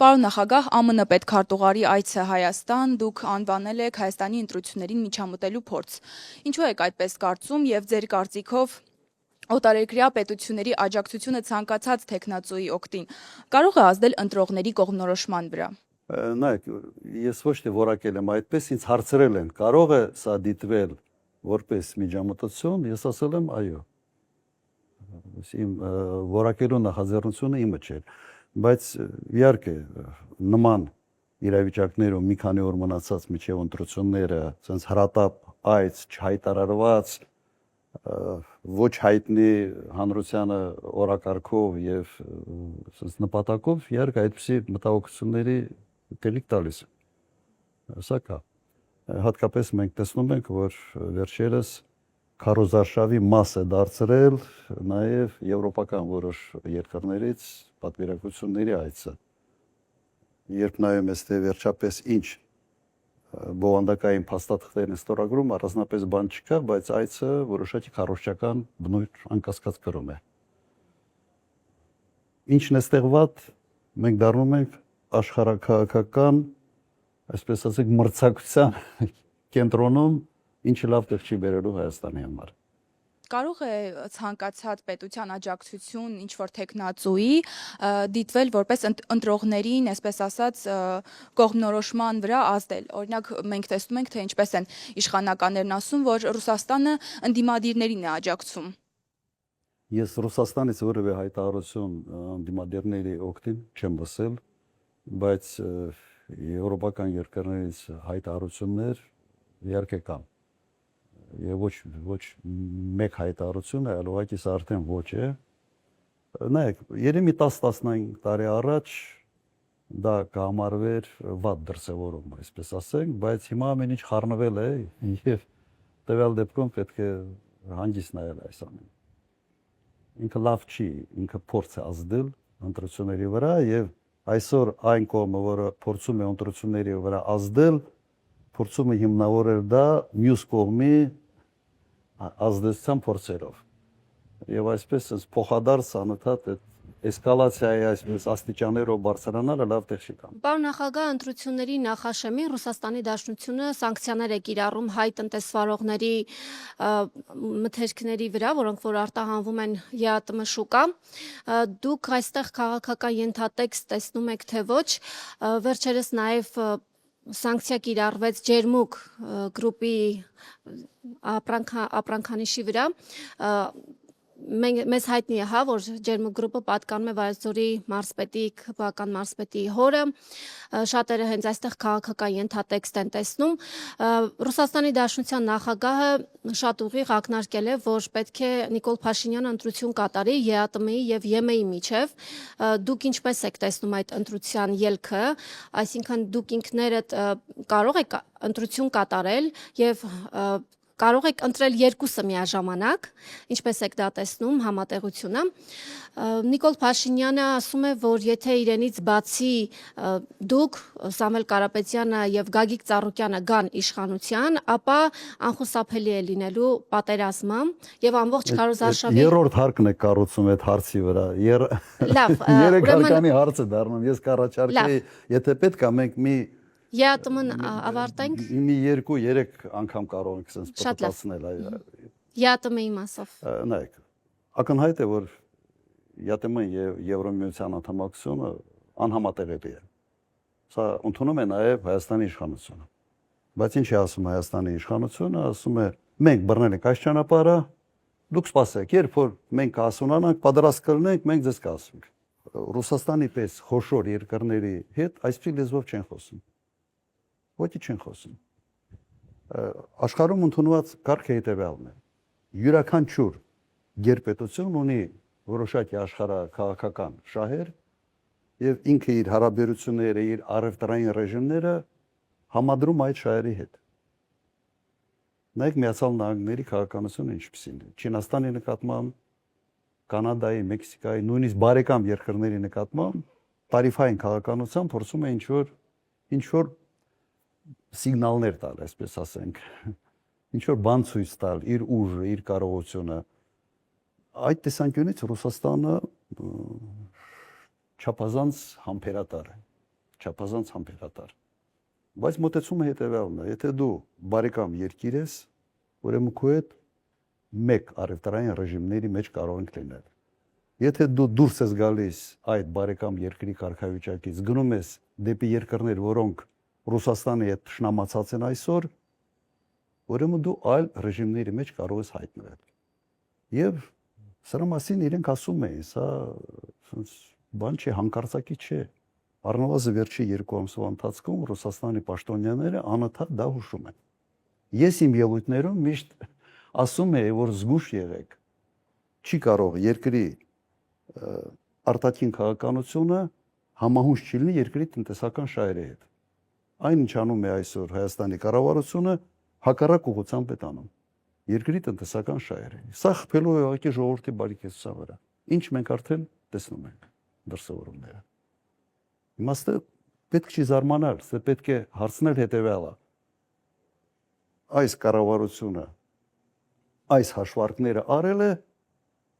Պարոն նախագահ, ԱՄՆ պետքարտուղարի այցը Հայաստան, դուք անվանել եք Հայաստանի ընտրություններին միջամտելու փորձ։ Ինչու եք այդպես կարծում եւ ձեր կարծիքով օտարերկրյա պետությունների աջակցությունը ցանկացած տեխնացուի օգտին կարող է ազդել ընտրողների կողմնորոշման վրա։ Նայեք, ես ոչ թե որակել եմ այդպես, ինձ հարցրել են, կարող է սա դիտվել որպես միջամտություն, ես ասել եմ այո։ Իմ որակելու նախաձեռնությունը իմը չէր, բայց իհարկե նման իրավիճակներում մի քանի օր մնացած միջև ընտրությունները, ցենց հրատապ այց չհայտարարված ոչ հայտնի հանրությանը օրակարգով եւ ցենց նպատակով իհարկե այդպիսի մտահոգությունների դելիք տալիս սա կա հատկապես մենք տեսնում ենք որ վերջերս քարոզարշավի մաս է դարձրել նաեւ եվրոպական որոշ երկրներից պատվիրակությունների այցը երբ նայում ես թե վերջապես ինչ բովանդակային փաստաթղթերն են ստորագրում, առանձնապես բան չկա, բայց այցը որոշակի քարոզչական բնույթ անկասկած կրում է։ Ինչն է ստեղված, մենք դառնում ենք աշխարհաքաղաքական, այսպես ասենք, մրցակցության կենտրոնում, ինչը լավ տեղ չի բերելու Հայաստանի համար։ Կարող է ցանկացած պետության աջակցություն ինչ-որ տեխնացուի դիտվել որպես ընտրողներին, այսպես ասած, կողմնորոշման վրա ազդել։ Օրինակ, մենք տեսնում ենք, թե ինչպես են իշխանականներն ասում, որ Ռուսաստանը ընդդիմադիրներին է աջակցում։ Ես Ռուսաստանից որևէ հայտարարություն ընդդիմադիրների օգտին չեմ լսել, բայց եվրոպական երկրներից հայտարարություններ իհարկե կան։ Եվ ոչ մեկ հայտարարություն է, այլ ուղղակի սա արդեն ոչ է։ Նայեք, երևի 10-15 տարի առաջ դա կհամարվեր վատ դրսևորում, այսպես ասենք, բայց հիմա ամեն ինչ խառնվել է եւ տվյալ դեպքում պետք է հանգիստ նայել այս ամենին։ Ինքը լավ չի, ինքը փորձ է ազդել ընտրությունների վրա եւ այսօր այն կողմը, որը փորձում է ընտրությունների վրա ազդել, փորձում է հիմնավորել դա մյուս կողմի ազդեցության փորձերով։ Եվ այսպես փոխադարձ անընդհատ էսկալացիայի այսպես աստիճաններով բարձրանալը լավ տեղ չի կան։ Պարոն նախագահ, ընտրությունների նախաշեմին Ռուսաստանի Դաշնությունը սանկցիաներ է կիրառում հայ տնտեսվարողների մթերքների վրա, որոնք որ արտահանվում են ԵԱՏՄ շուկա։ Դուք այստեղ քաղաքական ենթատեքստ տեսնում եք թե ոչ, վերջերս նաև սանկցիա կիրառվեց Ջերմուկ գրուպի ապրանքանիշի վրա մեզ հայտնի է, որ Ջերմուկ գրուպը պատկանում է Վայոց-Ձորի մարզպետի, քպական մարզպետի հորը, շատերը հենց այստեղ քաղաքական ենթատեքստ են տեսնում։ Ռուսաստանի Դաշնության նախագահը շատ ուղիղ ակնարկել է, որ պետք է Նիկոլ Փաշինյանը ընտրություն կատարի ԵԱՏՄ-ի եւ ԵՄ-ի միջև։ Դուք ինչպես եք տեսնում այդ ընտրության ելքը, այսինքն դուք ինքներդ կարող եք ընտրություն կատարել եւ կարող եք ընտրել երկուսը միաժամանակ, ինչպես եք դա տեսնում համատեղությունը։ Նիկոլ Փաշինյանը ասում է, որ եթե իրենից բացի դուք Սամվել Կարապետյանը եւ Գագիկ Ծառուկյանը գան իշխանության, ապա անխուսափելի է լինելու պատերազմը եւ ամբողջ քարոզարշավի երրորդ հարկն է կառուցում այդ հարցի վրա։ Լավ, երեք հարկանի հարց է դառնում։ Ես կառաջարկեի, եթե պետք է մենք մի ԵԱՏՄ-ն ավարտենք։ Մի 2-3 անգամ կարող ենք sense պատասխանել այ։ ԵԱՏՄ-ի մասով։ Նայեք, ակնհայտ է, որ ԵԱՏՄ-ն եւ Եվրոմիության անդամակցությունը անհամատեղելի է։ Սա ընդունում է նաեւ Հայաստանի իշխանությունը։ Բայց ինչ է ասում Հայաստանի իշխանությունը, ասում է մենք բռնել ենք այս ճանապարհը, դուք սպասեք, երբ որ մենք կհասունանանք, պատրաստ կլինենք, մենք ձեզ կասենք։ Ռուսաստանի պես խոշոր երկրների հետ այսպիսի լեզվով չեն խոսում։ Ոչի չեն խոսում։ Աշխարհում ընդունված կարգը հետևյալն է։ Յուրաքանչյուր գերպետություն ունի որոշակի աշխարհաքաղաքական շահեր եւ ինքը իր հարաբերությունները, իր առևտրային ռեժիմները համադրում այդ շահերի հետ։ Նայեք Միացյալ Նահանգների քաղաքականությունը ինչպիսին է։ Չինաստանի նկատմամբ, Կանադայի, Մեքսիկայի, նույնիսկ բարեկամ երկրների նկատմամբ տարիֆային քաղաքականության փորձում է ինչ-որ սիգնալներ տալ, այսպես ասենք, ինչ-որ բան ցույց տալ, իր ուժը, իր կարողությունը։ Այդ տեսանկյունից Ռուսաստանը չափազանց համբերատար է։ չափազանց համբերատար։ Բայց մոտեցումը հետևյալն է, եթե դու բարեկամ երկիր ես, ուրեմն քո հետ մեկ առևտրային ռեժիմների մեջ կարող ենք լինել։ Եթե դու դուրս ես գալիս այդ բարեկամ երկրի կարգավիճակից, գնում ես դեպի երկրներ, որոնք Ռուսաստանի հետ ճշնամացած են այսօր, ուրեմն դու այլ ռեժիմների մեջ կարող ես հայտնվել։ Եվ սրա մասին իրենք ասում էին, սա բան չէ, հանկարծակի չէ։ Առնվազն վերջի 2 ամսվա ընթացքում Ռուսաստանի պաշտոնյաները անընդհատ դա հուշում են։ Ես իմ ելույթներում միշտ ասում եի, որ զգուշ եղեք։ Չի կարող երկրի արտաքին քաղաքականությունը համահունչ չի լինի երկրի տնտեսական շահերի հետ։ Այն ինչ անում է այսօր Հայաստանի կառավարությունը, հակառակ ուղղությամբ է տանում երկրի տնտեսական շահերը։ Սա խփելու է ուղղակի ժողովրդի բարեկեցության վրա։ Ինչ մենք արդեն տեսնում ենք դրսևորումները։ Իմաստը պետք չի զարմանալ, սա պետք է հարցնել հետևյալը։ Այս կառավարությունը այս հաշվարկները արել է,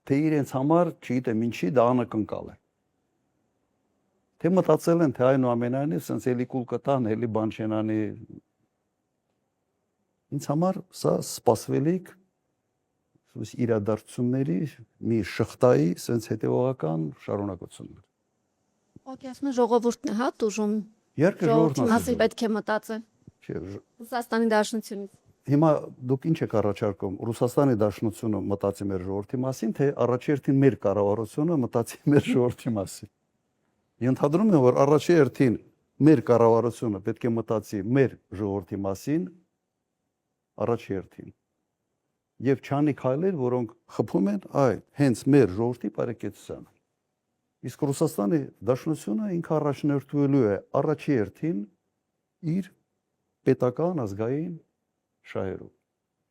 թե իրենց համար, չգիտեմ ինչի, դա անակնկալ է։ Թե մտածել են, թե այնուամենայնիվ սենց էլի կուլ կտան, էլի բան չեն անի։ Ինձ համար սա սպասվելիք իրադարձությունների մի շղթայի սենց հետևողական շարունակությունն է։ Ուղղակի ասում են ժողովուրդն է, հա, տուժում։ Երկը Ժողովրդի ժողովուրդն մասին պետք է մտածել։ Չէ, Ռուսաստանի Դաշնությունից։ հիմա դուք ինչ եք առաջարկում, Ռուսաստանի Դաշնությունը մտածի մեր ժողովրդի մասին, թե առաջերտին մեր կառավարությունը մտածի մեր ժողովրդի մասին։ Ենթադրում եմ, որ առաջերտին մեր կառավարությունը պետք է մտածի մեր ժողովրդի մասին, առաջերտին։ Եվ չանի քայլեր, որոնք խփում են այդ հենց մեր ժողովրդի բարեկեցությանը։ Իսկ Ռուսաստանի Դաշնությունը ինքը առաջնորդվելու է առաջերտին իր պետական ազգային շահերով։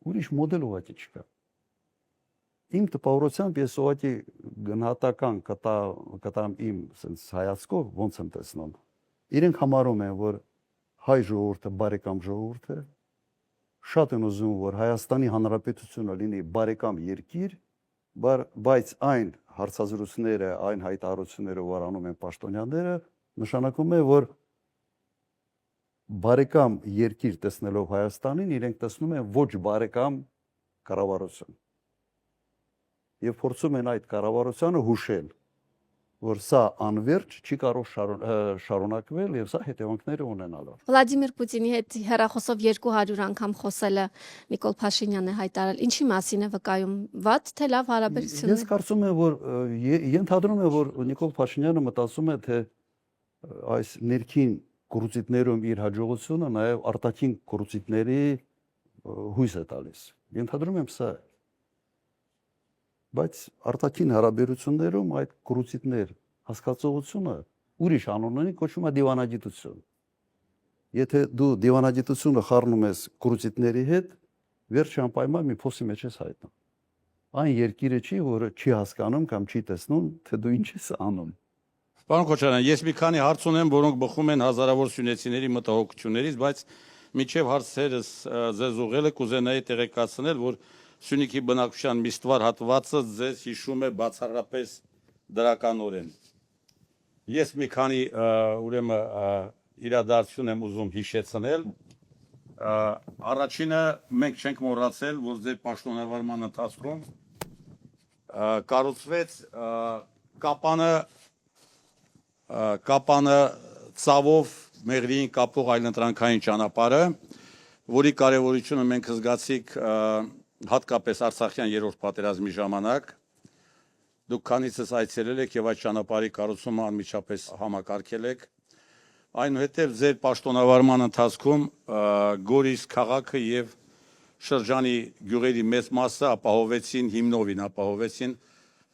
Ուրիշ մոդել ուղղակի չկա։ Իմ տպավորությամբ ես ուղղակի գնահատական կտամ իմ sense հայացքով ոնց եմ տեսնում։ Իրենք համարում են, որ հայ ժողովուրդը բարեկամ ժողովուրդ է, շատ են ուզում, որ Հայաստանի Հանրապետությունը լինի բարեկամ երկիր, բայց այն հարցազրույցները, այն հայտարարությունները, որ անում են պաշտոնյաները, նշանակում է, որ բարեկամ երկիր տեսնելով Հայաստանին, իրենք տեսնում են ոչ բարեկամ կառավարություն։ Եվ փորձում են այդ կառավարությանը հուշել, որ սա անվերջ չի կարող շարունակվել եւ սա հետևանքները ունենալու։ Վլադիմիր Պուտինի հետ հեռախոսով 200 անգամ խոսելը Նիկոլ Փաշինյանը հայտարարել։ Ինչի մասին է վկայում, վատ թե լավ հարաբերություններ։ Ես կարծում եմ, որ ենթադրում եմ, որ Նիկոլ Փաշինյանը մտածում է, թե այս ներքին կորուպցիաներում իր հաջողությունը նաեւ արտաքին կորուպցիաների հույս է տալիս։ Ենթադրում եմ սա։ Բայց արտաքին հարաբերություններում այդ կորուպցիաներ հասկացողությունը ուրիշ անուն ունի, կոչվում է դիվանագիտություն։ Եթե դու դիվանագիտությունը խառնում ես կորուպցիաների հետ, վերջի անպայման մի փոսի մեջ ես հայտնում։ Այն երկիրը չի, որը չի հասկանում կամ չի տեսնում, թե դու ինչ ես անում։ Պարոն Քոչարյան, ես մի քանի հարց ունեմ, որոնք բխում են հազարավոր սյունեցիների մտահոգություններից, բայց միջև հարցերս ձեզ ուղղելը կուզենայի տեղեկացնել, որ Սյունիքի բնակչության մի ստվար հատվածը ձեզ հիշում է բացառապես դրականորեն։ Ես մի քանի ուրեմն իրադարձություն եմ ուզում հիշեցնել։ Առաջինը մենք չենք մոռացել, որ ձեր պաշտոնավարման ընթացքում կառուցվեց Կապանը ծավով Մեղրիին կապող այլընտրանքային ճանապարհը, որի կարևորությունը մենք զգացիք հատկապես Արցախյան երրորդ պատերազմի ժամանակ։ Դուք քանիցս այցելել եք եւ այդ ճանապարհի կառուցումը անմիջապես համակարգել եք։ Այնուհետև ձեր պաշտոնավարման ընթացքում Գորիս քաղաքը եւ շրջանի գյուղերի մեծ մասը ապահովեցին հիմնովին, ապահովեցին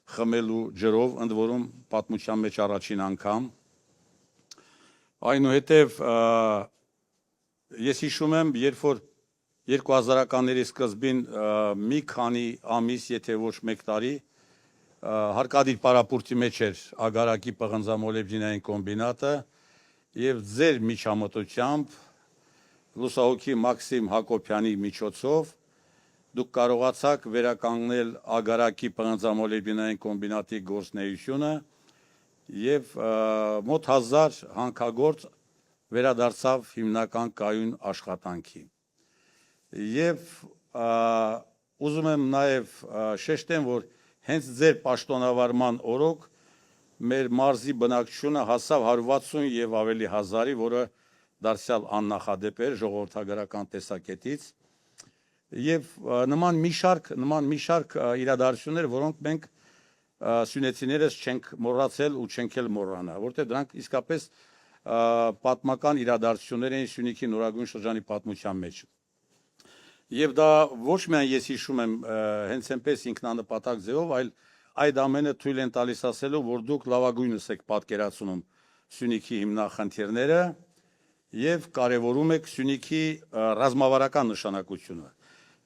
խմելու ջրով, ընդ որում պատմության մեջ առաջին անգամ։ Այնուհետև ես հիշում եմ, երբ որ 2000-ականների սկզբին մի քանի ամիս, եթե ոչ մեկ տարի, Հարկադիր պարապուրտի մեջ էր Ագարակի պղնձամոլեբդինային կոմբինատը եւ ձեր միջամտությամբ լուսահոգի Մաքսիմ Հակոբյանի միջոցով դուք կարողացաք վերականգնել Ագարակի պղնձամոլեբդինային կոմբինատի գործունեությունը եւ մոտ 1000 հանքագործ վերադարձավ հիմնական կայուն աշխատանքի։ Եվ ուզում եմ նաև շեշտեմ, որ հենց ձեր պաշտոնավարման օրոք մեր մարզի բնակչությունը հասավ 160 եւ ավելի հազարի, որը դարձյալ աննախադեպ էր ժողովրդագրական տեսակետից։ Եվ նման մի շարք իրադարձություններ, որոնք մենք սյունեցիներս չենք մոռացել ու չենք էլ մոռանա, որտեղ դրանք իսկապես պատմական իրադարձություններ են Սյունիքի նորագույն շրջանի պատմության մեջ։ Եվ դա ոչ միայն ես հիշում եմ հենց այնպես ինքնանպատակ ձևով, այլ այդ ամենը թույլ են տալիս ասելու, որ դուք լավագույնս եք պատկերացնում Սյունիքի հիմնախնդիրները եւ կարեւորում եք Սյունիքի ռազմավարական նշանակությունը։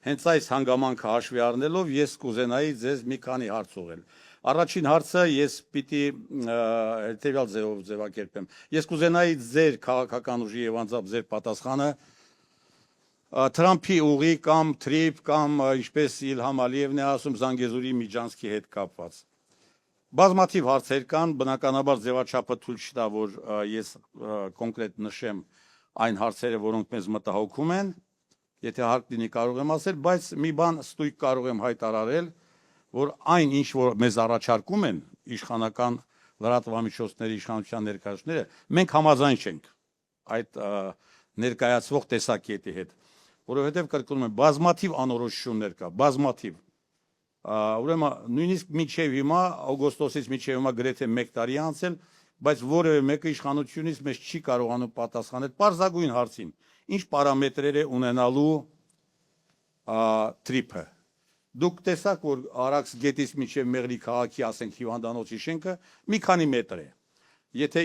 Հենց այս հանգամանքը հաշվի առնելով ես կուզենայի ձեզ մի քանի հարց ուղղել։ Առաջին հարցը ես պիտի հետեւյալ ձևով ձևակերպեմ։ Ես կուզենայի ձեր քաղաքական ուժի եւ անձամբ ձեր պատասխանը Թրամփի ուղի կամ թրիփ կամ ինչպես Իլհամ Ալիևն է ասում Զանգեզուրի միջանցքի հետ կապված։ Բազմաթիվ հարցեր կան, բնականաբար ձևաչափը թույլ չտա, որ ես կոնկրետ նշեմ այն հարցերը, որոնք մեզ մտահոգում են, եթե հարկ լինի կարող եմ ասել, բայց մի բան ստույգ կարող եմ հայտարարել, որ այն ինչ որ մեզ առաջարկում են իշխանական լրատվամիջոցների իշխանության ներկայացուցիչները, մենք համաձայն չենք այդ ներկայացվող տեսակետի հետ, որովհետև կրկնում եմ, բազմաթիվ անորոշություններ կա, բազմաթիվ։ Ուրեմն նույնիսկ մինչև հիմա օգոստոսից մինչև հիմա գրեթե 1 տարի անցել, բայց որևէ մեկը իշխանությունից մեզ չի կարողանում պատասխանել պարզագույն հարցին, ինչ պարամետրեր է ունենալու թրիփը։ Դուք տեսաք, որ Արաքս գետից մինչև Մեղրի քաղաքի, ասենք հիվանդանոցի շենքը մի քանի մետր է։ Եթե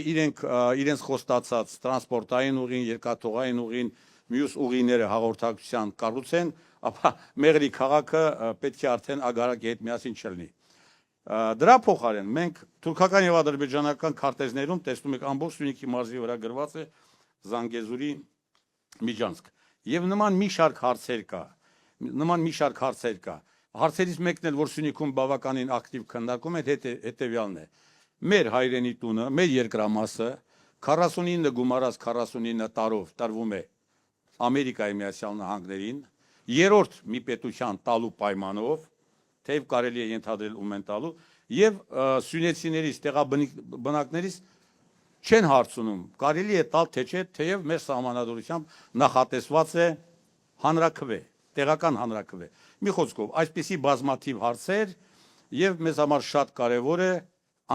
իրենց խոստացած տրանսպորտային ուղին, երկաթուղային ուղին, մյուս ուղիները հաղորդակցության կառուցեն, ապա Մեղրի քաղաքը պետք է արդեն Ագարակի հետ միասին չլինի։ Դրա փոխարեն մենք թուրքական եւ ադրբեջանական քարտեզներում տեսնում ենք ամբողջ Սյունիքի մարզի վրա գրված է Զանգեզուրի միջանցք։ Եվ նման մի շարք հարցեր կա։ Հարցերից մեկն էլ, որ Սյունիքում բավականին ակտիվ քննարկում են, հետեւյալն է։ Մեր հայրենի տունը, մեր երկրամասը 49 գումարած 49 տարով տրվում է Ամերիկայի Միացյալ Նահանգներին, երրորդ մի պետության տալու պայմանով, թեև կարելի է ենթադրել ում են տալու, եւ սյունեցիներից, տեղաբնակներից չեն հարցնում, կարելի է տալ թե չէ, թեև մեր սահմանադրությամբ նախատեսված է հանրաքվե, տեղական հանրաքվե։ Մի խոսքով, այսպիսի բազմաթիվ հարցեր եւ մեզ համար շատ կարեւոր է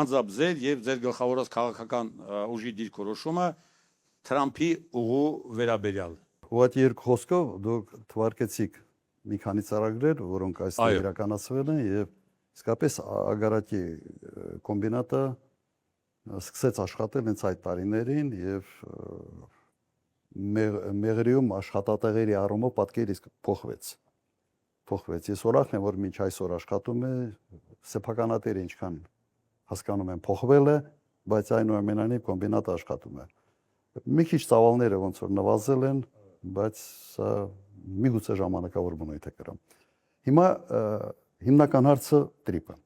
անձամբ ձեր եւ ձեր գլխավորած քաղաքական ուժի դիրքորոշումը Թրամփի ուղու վերաբերյալ։ Ուղղակի երկու խոսքով դուք թվարկեցիք մի քանի ծրագրեր, որոնք այստեղ իրականացվել են եւ իսկապես Ագարակի կոմբինատը սկսեց աշխատել հենց այդ տարիներին եւ Մեղրիում աշխատատեղերի առումով պատկերը իսկ փոխվեց։ Ես ուրախ եմ, որ մինչ այսօր աշխատում է, սեփականատերը ինչքան հասկանում եմ փոխվել է, բայց այնուամենայնիվ կոմբինատը աշխատում է։ Մի քիչ ծավալները ոնց որ նվազել են, բայց սա միգուցե ժամանակավոր բնույթ է կրում։ Հիմա հիմնական հարցը տրիպը։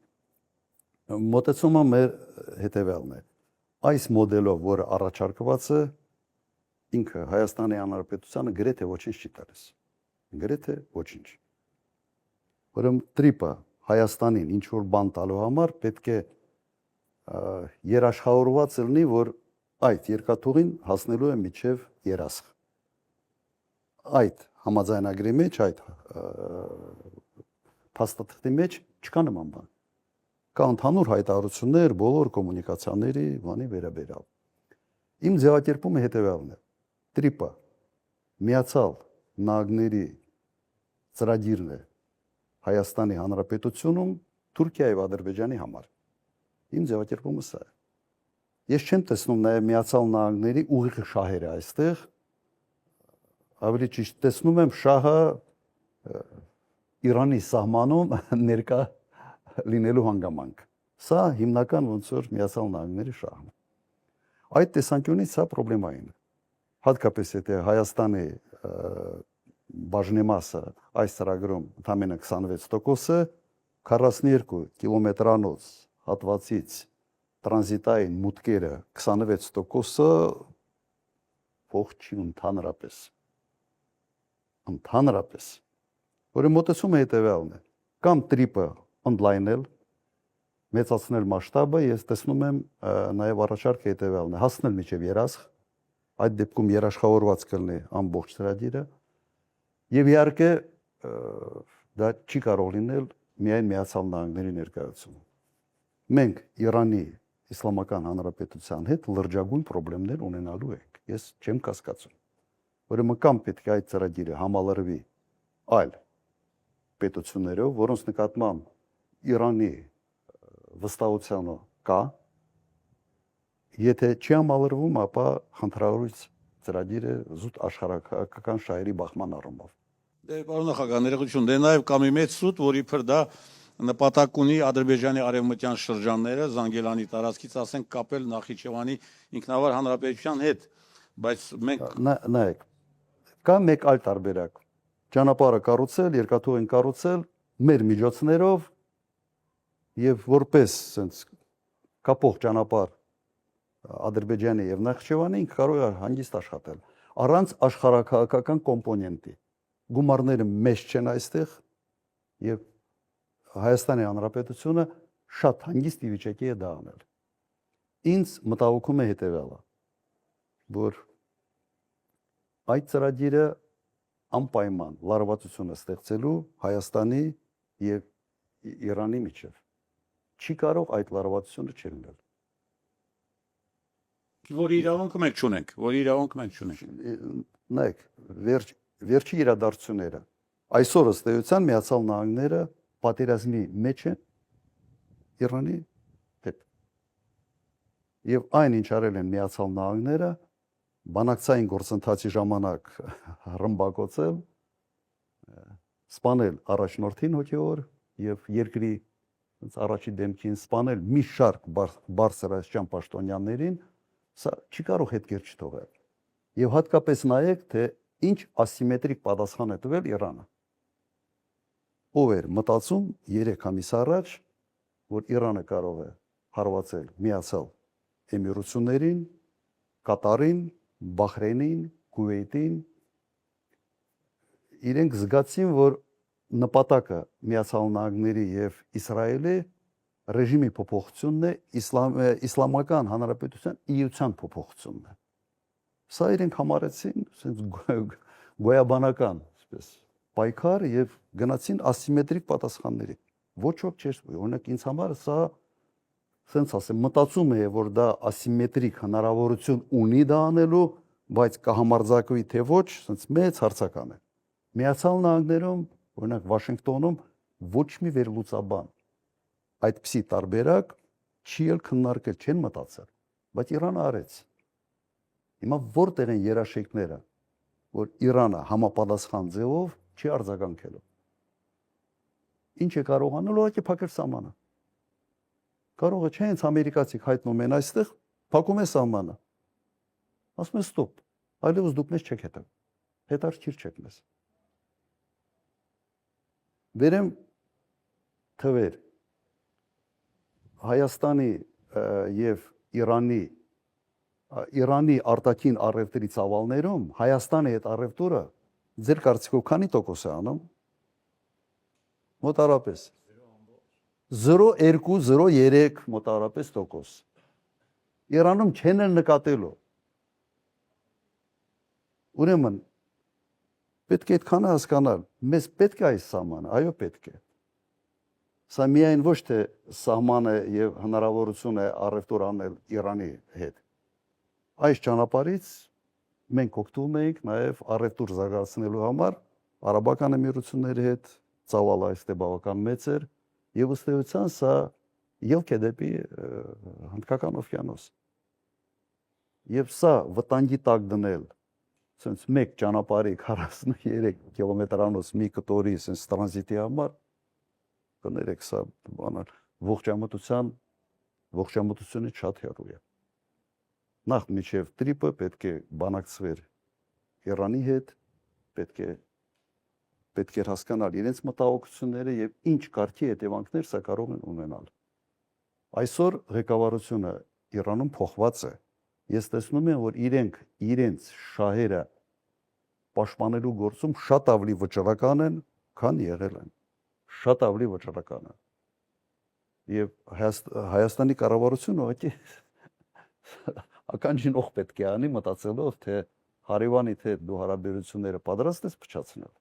Մոտեցումը մեր հետևյալն է։ Այս մոդելով, որը առաջարկված է, ինքը Հայաստանի Հանրապետությանը գրեթե ոչինչ չի տալիս։ Գրեթե ոչինչ։ Ուրեմն տրիպը Հայաստանին ինչ որ բան տալու համար պետք է երաշխավորված լինի, որ այդ երկաթուղին հասնելու է մինչև Երասխ։ Այդ համաձայնագրի մեջ, այդ փաստաթղթի մեջ չկա նման բան։ Կա ընդհանուր հայտարարություններ բոլոր կոմունիկացիաների բանի վերաբերյալ։ Իմ ձևակերպումը հետևյալն է։ Տրիպը Միացյալ Նահանգների ծրագիրն է Հայաստանի Հանրապետությունում Թուրքիայի եւ Ադրբեջանի համար։ Իմ ձևակերպումը սա է։ Ես չեմ տեսնում նաեւ Միացյալ Նահանգների ուղիղ շահերը այստեղ, ավելի ճիշտ տեսնում եմ շահը Իրանի սահմանում ներկա լինելու հանգամանք։ Սա հիմնական ոնց որ Միացյալ Նահանգների շահն է։ Այդ տեսանկյունից սա պրոբլեմային է։ Հատկապես եթե Հայաստանի բաժնեմասը այս ծրագրում ընդամենը 26%-ը 42 կիլոմետրանոց հատվածից տրանզիտային մուտքերը 26%-ը փող չի ընդհանրապես։ Ընդհանրապես։ Որը մոտեցումը հետևյալն է։ Կամ տրիպը օնլայնել, մեծացնել մասշտաբը, ես տեսնում եմ նաև առաջարկը հետևյալն է, հասնել մինչև երաշխ, այդ դեպքում երաշխավորված կլինի ամբողջ ծրագիրը, եւ իհարկե դա չի կարող լինել միայն Միացյալ Նահանգների ներկայացումը։ Մենք Իրանի Իսլամական Հանրապետության հետ լրջագույն խնդիրներ ունենալու ենք։ Ես չեմ կասկածում։ Ուրեմն կամ պետք է այդ ծրագիրը համալրվի այլ պետություններով, որոնց նկատմամբ Իրանի վստահությունը կա, եթե չի համալրվում, ապա խնդրահարույց ծրագիրը զուտ աշխարհական շահերի բախման առումով։ Դե պարոն նախագահ, ներողություն, դե նաև կա մի մեծ սուտ, որ իբր դա նպատակ ունի Ադրբեջանի արևմտյան շրջանները Զանգելանի տարածքից ասենք կապել Նախիջևանի ինքնավար հանրապետության հետ, բայց մենք նայեք, կա մեկ այլ տարբերակ։ Ճանապարհը կառուցել, երկաթուղին կառուցել մեր միջոցներով եւ որպես sense կապող ճանապարհ Ադրբեջանի եւ Նախիջևանի ինքը կարող է հանգիստ աշխատել առանց աշխարհակահաղական կոմպոնենտի։ Գումարները մեծ չեն այստեղ եւ Հայաստանի Հանրապետությունը շատ հանգիստ վիճակի է դա անել։ Ինձ մտահոգում է հետեւյալը, որ այդ ծրագիրը անպայման լարվածություն է ստեղծելու Հայաստանի եւ Իրանի միջև։ Չի կարող այդ լարվածությունը չլինել։ որ իրավունք մենք չունենք։ Նայեք, վերջի իրադարձությունները այսօր ըստ էության Միացյալ Նահանգները պատերազմի մեջ են Իրանի հետ։ Եվ այն ինչ արել են Միացյալ Նահանգները բանակցային գործընթացի ժամանակ ռմբակոծել, սպանել առաջնորդին հոգեոր եւ երկրի առաջի դեմքին սպանել մի շարք բարձրաստիճան պաշտոնյաներին, սա չի կարող հետքեր չթողել։ Եվ հատկապես նայեք, թե ինչ ասիմետրիկ պատասխան է տվել Իրանը։ Ով էր մտածում 3 ամիս առաջ, որ Իրանը կարող է հարվածել Միացյալ Էմիրություններին, Կատարին, Բահրեյնին, Քուվեյթին, իրենք զգացին, որ նպատակը Միացյալ Նահանգների եւ Իսրայելի ռեժիմի փոփոխությունն է, իսլամական հանրապետության իության փոփոխությունն է։ Սա իրենք համարեցին ասենց գոյաբանական, այսպես պայքար եւ գնացին ասիմետրիկ պատասխանների։ Ոչ ոք չէր, օրինակ ինձ համար սա ասենց ասեմ, մտածում է, որ դա ասիմետրիկ հնարավորություն ունի դա անելու, բայց կհամարձակվի թե ոչ, ասենց մեծ հարցական է։ Միացյալ Նահանգներում, օրինակ Վաշինգտոնում ոչ մի վերլուծաբան այդպիսի տարբերակ չի ել քննարկել, չեն մտածել, բայց Իրանը արեց։ Հիմա որտեղ են երաշխիքները, որ Իրանը համապատասխան ձևով չի արձագանքելու։ Ինչ է կարող անել, ուղղակի փակել սահմանը։ Կարող է չէ, հենց ամերիկացիք հայտնում են այստեղ, փակում է սահմանը։ Ասում են ստոպ, այլևս դուք մեզ չեք հետաքրքիր չեք մեզ։ Վերեմ թվեր Հայաստանի եւ Իրանի արտաքին առևտրի ծավալներում Հայաստանի հետ առևտուրը ձեր կարծիքով քանի տոկոս է անում։ Մոտարապես 0.2-0.3 մոտարապես տոկոս։ Իրանում չեն էլ նկատելու։ Ուրեմն պետք է այդքանը հասկանալ, մեզ պետք է այս սահմանը, այո պետք է։ Սա միայն ոչ թե սահմանը եւ հնարավորություն է առևտուր անել Իրանի հետ։ Այս ճանապարհից մենք օգտվում ենք նաեւ առևտուր զարգացնելու համար Արաբական Էմիրությունների հետ, ծավալը այստեղ բավական մեծ էր եւ ըստ էության սա ելք է դեպի Հնդկական օվկիանոս։ Եվ սա վտանգի տակ դնել, ասենց մեկ ճանապարհի 43 կիլոմետրանոց մի կտորի ասենց տրանզիտի համար կներեք սա բանալ ողջամտությունը շատ հեռու է։ Նախ միջև տրիպը պետք է բանակցվեր Իրանի հետ, պետք է հասկանալ իրենց մտահոգությունները եւ ինչ կարգի հետևանքներ սա կարող են ունենալ։ Այսօր ղեկավարությունը Իրանում փոխված է ես տեսնում եմ, որ իրենց շահերը պաշտպանելու գործում շատ ավելի վճռական են, քան եղել են։ Շատ ավելի վճռական են։ Եվ Հայաստանի կառավարությունը ուղղակի ականջին օղ պետք է անի մտածելով, թե հարևանի թե դու հարաբերությունները պատրաստ ես փչացնել։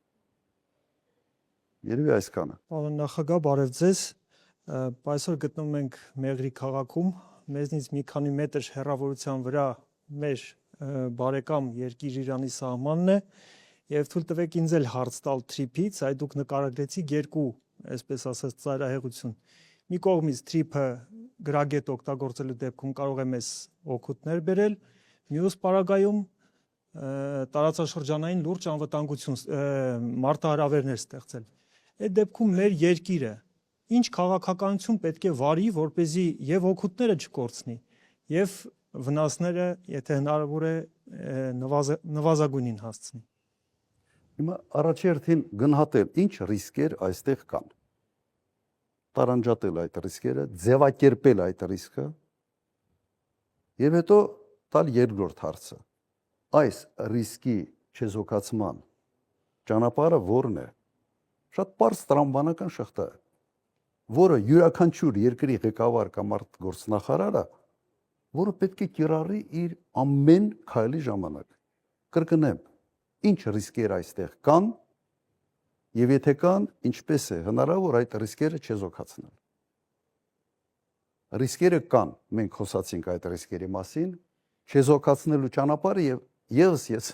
Երևի այսքանը։ Պարոն նախագահ, բարև ձեզ։ Այսօր գտնվում ենք Մեղրի քաղաքում, մեզնից մի քանի մետր հեռավորության վրա մեր բարեկամ երկիր Իրանի սահմանն է, եւ թույլ տվեք ինձ էլ հարց տալ թրիփից, այ դուք նկարագրեցիք երկու, այսպես ասած, ծայրահեղություն։ Մի կողմից թրիփը գրագետ օգտագործելու դեպքում կարող է մեզ օգուտներ բերել, մյուս պարագայում տարածաշրջանային լուրջ անվտանգություն մարտահրավերներ ստեղծել։ Այդ դեպքում մեր երկիրը ինչ քաղաքականություն պետք է վարի, որպեսզի եւ օգուտները չկորցնի, եւ վնասները, եթե հնարավոր է, նվազագույնին հասցնի։ Հիմա առաջերտին գնահատել ինչ ռիսկեր այստեղ կան։ Տարանջատել այդ ռիսկերը, ձևակերպել այդ ռիսկը եւ հետո տալ երկրորդ հարցը։ Այս ռիսկի չեզոքացման ճանապարհը ո՞րն է։ Շատ པարզ տրամաբանական շղթա է, որը յուրաքանչյուր երկրի ղեկավար կամ արտգործնախարարը, որը պետք է կիրառի իր ամեն քայլի ժամանակ։ Կրկնեմ, ինչ ռիսկեր այստեղ կան եւ եթե կան, ինչպես է հնարավոր այդ ռիսկերը չեզոքացնել։ Ռիսկերը կան, մենք խոսացինք այդ ռիսկերի մասին, չեզոքացնելու ճանապարհը եւ ես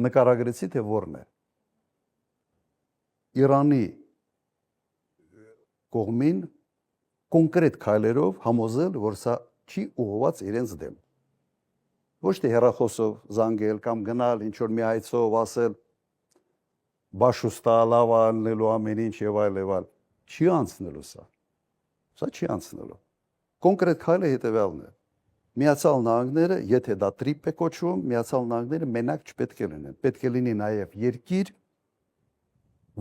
նկարագրեցի, թե ո՞րն է։ Իրանի կողմին կոնկրետ քայլերով համոզել, որ սա չի ուղղված իրենց դեմ։ Ոչ թե հեռախոսով զանգել կամ գնալ ինչ-որ մի այցով ասել բաշուստա լավ անելու ամեն ինչ եւ այլ եւ այլ։ Չի անցնելու սա։ Սա չի անցնելու։ Կոնկրետ քայլը հետեւյալն է։ Միացյալ Նահանգները, եթե դա տրիպ է կոչվում, Միացյալ Նահանգները մենակ չպետք է լինեն։ Պետք է լինի նաեւ երկիր,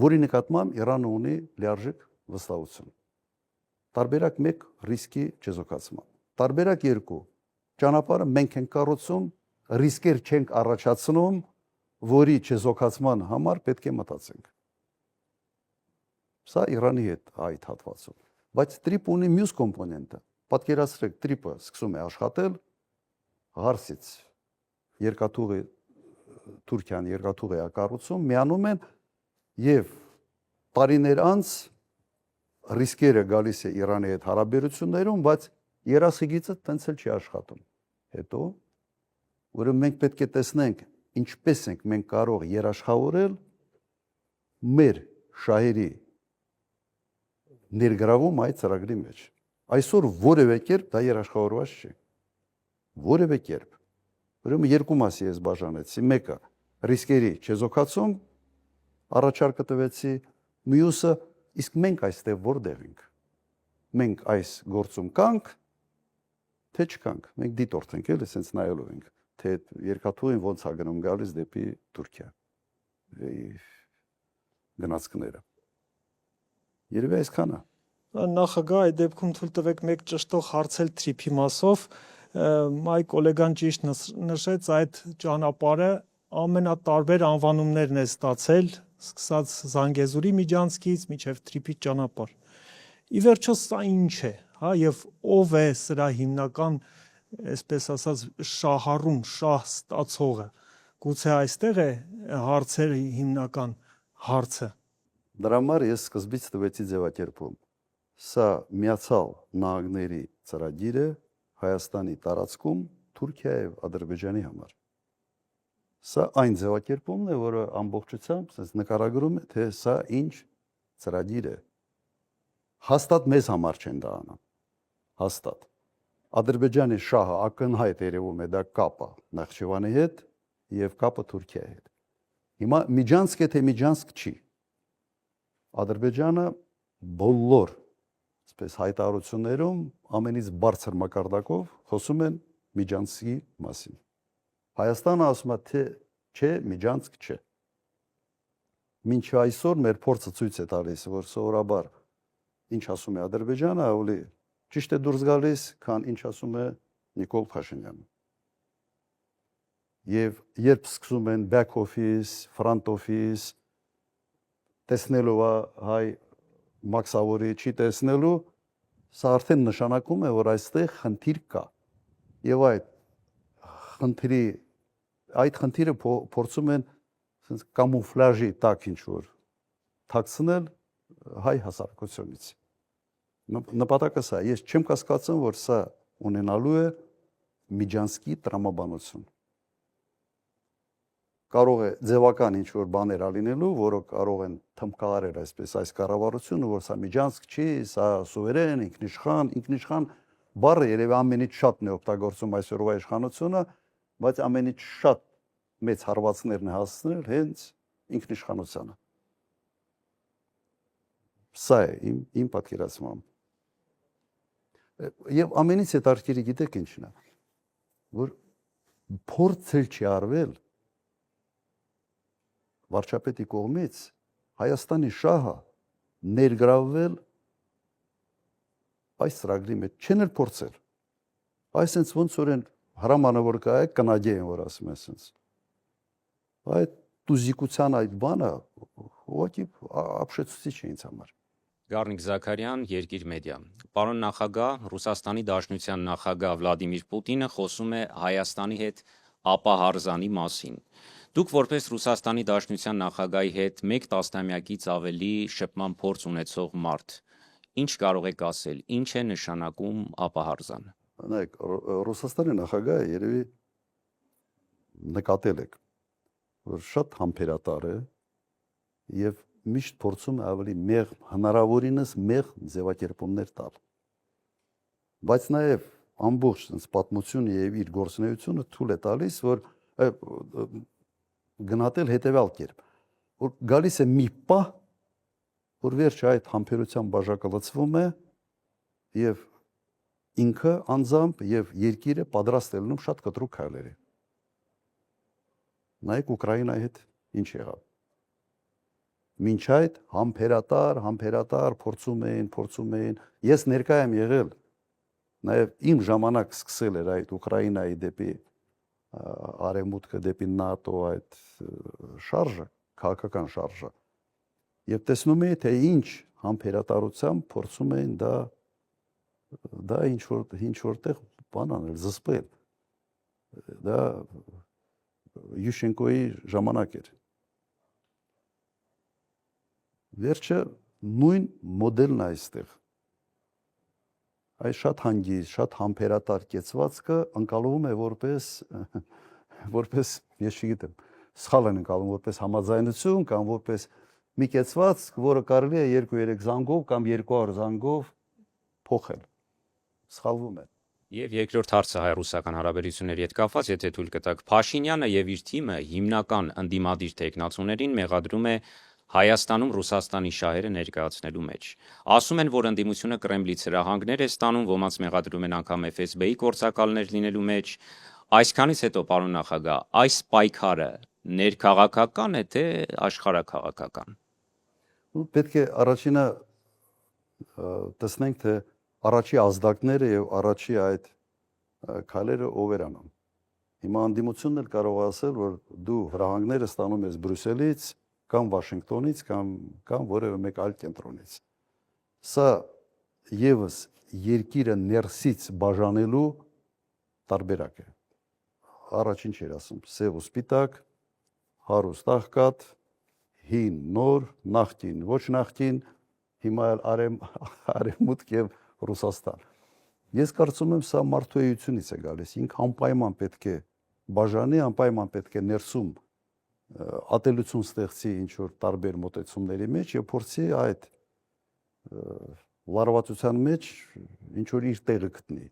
որի նկատմամբ Իրանը ունի լիարժեք վստահություն։ Տարբերակ 1 ռիսկի չեզոքացման։ Տարբերակ 2 ճանապարհը մենք ենք կառուցում, ռիսկեր չենք առաջացնում, որի չեզոքացման համար պետք է մտածենք։ Սա Իրանի հետ այդ հատվածում։ Բայց տրիպ ունի մյուս կոմպոնենտը։ Պատկերացրեք, տրիպը սկսում է աշխատել Ղարսից երկաթուղի Թուրքիան երկաթուղի է կառուցում, միանում են եւ տարիներ անց ռիսկերը գալիս է Իրանի հետ հարաբերություններում, բայց երասիգիծը տենց էլ չի աշխատում։ Հետո ուրեմն մենք պետք է տեսնենք ինչպես ենք մենք կարող երաշխավորել մեր շահերի ներգրավում այդ ծրագրի մեջ։ Այսօր որևէ կերպ դա երաշխավորված չի։ Որևէ կերպ։ Ուրեմն երկու մասի ես բաժանեցի։ Մեկը ռիսկերի չեզոքացում, առաջարկը տվեցի, մյուսը իսկ մենք այստեղ որտեղ ենք։ Մենք այս գործում կանք, թե չկանք։ Մենք դիտորդ ենք, էլի, սենց նայելով ենք, թե երկաթուղին ոնց է գնում գալիս դեպի Թուրքիա։ Գնացքները։ Երևի այսքանը։ Նախագահ, այդ դեպքում թույլ տվեք մեկ ճշտող հարցել թրիփի մասով։ Այ գոլեգան ճիշտ նշեց, այդ ճանապարհը ամենատարբեր անվանումներն է ստացել, սկսած Զանգեզուրի միջանցքից մինչև թրիփի ճանապարհ։ Ի վերջո սա ինչ է, հա, եւ ով է սրա հիմնական, այսպես ասած, շահառում, շահ ստացողը։ Գուցե այստեղ է հարցերի հիմնական հարցը։ Դրա համար ես սկզբից տվեցի ձևակերպում։ Սա Միացյալ Նահանգների ծրագիր է Հայաստանի տարածքում Թուրքիայի եւ Ադրբեջանի համար։ Սա այն ձևակերպումն է, որը ամբողջությամբ ասես նկարագրում է, թե սա ինչ ծրագիր է։ Հաստատ մեզ համար չեն դա անում։ Հաստատ։ Ադրբեջանի շահը ակնհայտ երևում է դա կապը Նախճիվանի հետ եւ կապը Թուրքիայի հետ։ Հիմա միջանցք է թե միջանցք չի։ Ադրբեջանը բոլոր այսպես հայտարարություններում ամենից բարձր մակարդակով խոսում են միջանցքի մասին։ Հայաստանը ասում է թե չէ, միջանցք չէ։ Մինչ այսօր մեր փորձը ցույց է տալիս, որ սովորաբար ինչ ասում է Ադրբեջանը, ավելի ճիշտ է դուրս գալիս, քան ինչ ասում է Նիկոլ Փաշինյանը։ եւ երբ սկսում են back office, front office տեսնելով հայ մաքսավորի չի տեսնելու, սա արդեն նշանակում է, որ այստեղ խնդիր կա։ Եվ այդ խնդիրը փորձում են ասենց կամուֆլաժի տակ ինչ որ թաքցնել հայ հասարակությունից։ Նպատակը սա, ես չեմ կասկածում, որ սա ունենալու է միջանցքի տրամաբանություն։ Կարող է ձևական ինչ որ բաներ ալինելու, որը կարող են թմբկարել այսպես այս կառավարությունը, որ սա միջանցք չի, սա սուվերեն, ինքնիշխան բառը երևի ամենից շատն է օգտագործում այսօրվա իշխանությունը, բայց ամենից շատ մեծ հարվածներն է հասցնել հենց ինքնիշխանությանը։ Սա է իմ պատկերացմամբ։ Եվ ամենից հետաքրքիրը գիտեք ինչն է, որ փորձել չի արվել վարչապետի կողմից Հայաստանի շահը ներգրավվել այս ծրագրի մեջ չեն էլ փորձել։ Այսինքն ոնց որ են հրամանը որ կա է կնադի են որ ասում են ասենց։ Այդ տուզիկության այդ բանը ուղղակի ապշեցուցիչ է ինձ համար։ Գառնիկ Զաքարյան, Երկիր մեդիա։ Պարոն նախագահ, Ռուսաստանի Դաշնության նախագահ Վլադիմիր Պուտինը խոսում է Հայաստանի հետ ապահարզանի մասին։ Դուք որպես Ռուսաստանի Դաշնության նախագահի հետ 1 տասնամյակից ավելի շփման փորձ ունեցող մարդ, ինչ կարող եք ասել, ինչ է նշանակում ապահարզան։ Նայեք, Ռուսաստանի նախագահը երևի նկատել եք, որ շատ համբերատար է եւ միշտ փորձում է ավելի մեղմ, հնարավորինս մեղմ ձևակերպումներ տալ։ Բայց նաեւ ամբողջ sense պատմությունը եւ իր գործունեությունը թույլ է տալիս, որ գնահատել հետեւյալ կերպ, որ գալիս է մի պահ, որ վերջը այդ համբերության բաժակը լցվում է եւ ինքը անձամբ եւ երկիրը պատրաստ է լինում շատ կտրուկ քայլերի։ Նայեք Ուկրաինայի հետ ինչ եղավ։ Մինչ այդ համբերատար փորձում էին, ես ներկայ եմ եղել, նաեւ իմ ժամանակ սկսել էր այդ Ուկրաինայի դեպի արևմուտքը դեպի ՆԱՏՕ այդ շարժը, քաղաքական շարժը։ Եվ տեսնում էի, թե ինչ համբերատարությամբ փորձում էին դա ինչ որտեղ բան անել, զսպել։ Դա Յուշենկոյի ժամանակ էր։ Վերջը նույն մոդելն է այստեղ։ Այս շատ հանգիստ, շատ համբերատար կեցվածքը ընկալվում է որպես, ես չգիտեմ, սխալ են ընկալում որպես համաձայնություն կամ որպես մի կեցվածք, որը կարելի է 2-3 զանգով կամ 200 զանգով փոխել։ Սխալվում է։ Եվ երկրորդ հարցը հայ-ռուսական հարաբերությունների հետ կապված, եթե թույլ կտաք, Փաշինյանը եւ իր թիմը հիմնական ընդդիմադիր տեխնացուներին մեղադրում է Հայաստանում Ռուսաստանի շահերը ներկայացնելու մեջ։ Ասում են, որ ընդդիմությունը Կրեմլից հրահանգներ է ստանում, ոմանց մեղադրում են անգամ FSB-ի գործակալներ լինելու մեջ։ Այսքանից հետո, պարոն նախագահ, այս պայքարը ներքաղաքական է, թե աշխարհաքաղաքական։ Պետք է առաջինը տեսնենք, թե առաջի ազդակները եւ առաջի այդ քայլերը ով էր անում։ Հիմա ընդդիմությունն էլ կարող է ասել, որ դու հրահանգները ստանում ես Բրյուսելից կամ Վաշինգտոնից կամ որևէ մեկ այլ կենտրոնից։ Սա եւս երկիրը ներսից բաժանելու տարբերակ է։ Առաջին չէր ասում սև ու սպիտակ, հարուստ աղքատ, հին նոր, նախկին, ոչ նախկին, հիմա արևմուտք եւ Ռուսաստան։ Ես կարծում եմ սա մարդու էությունից է գալիս, ինքը անպայման պետք է բաժանի, անպայման պետք է ներսում ատելություն ստեղծի ինչ որ տարբեր մոտեցումների մեջ եւ փորձի այդ լարվածության մեջ ինչ որ իր տեղը գտնի,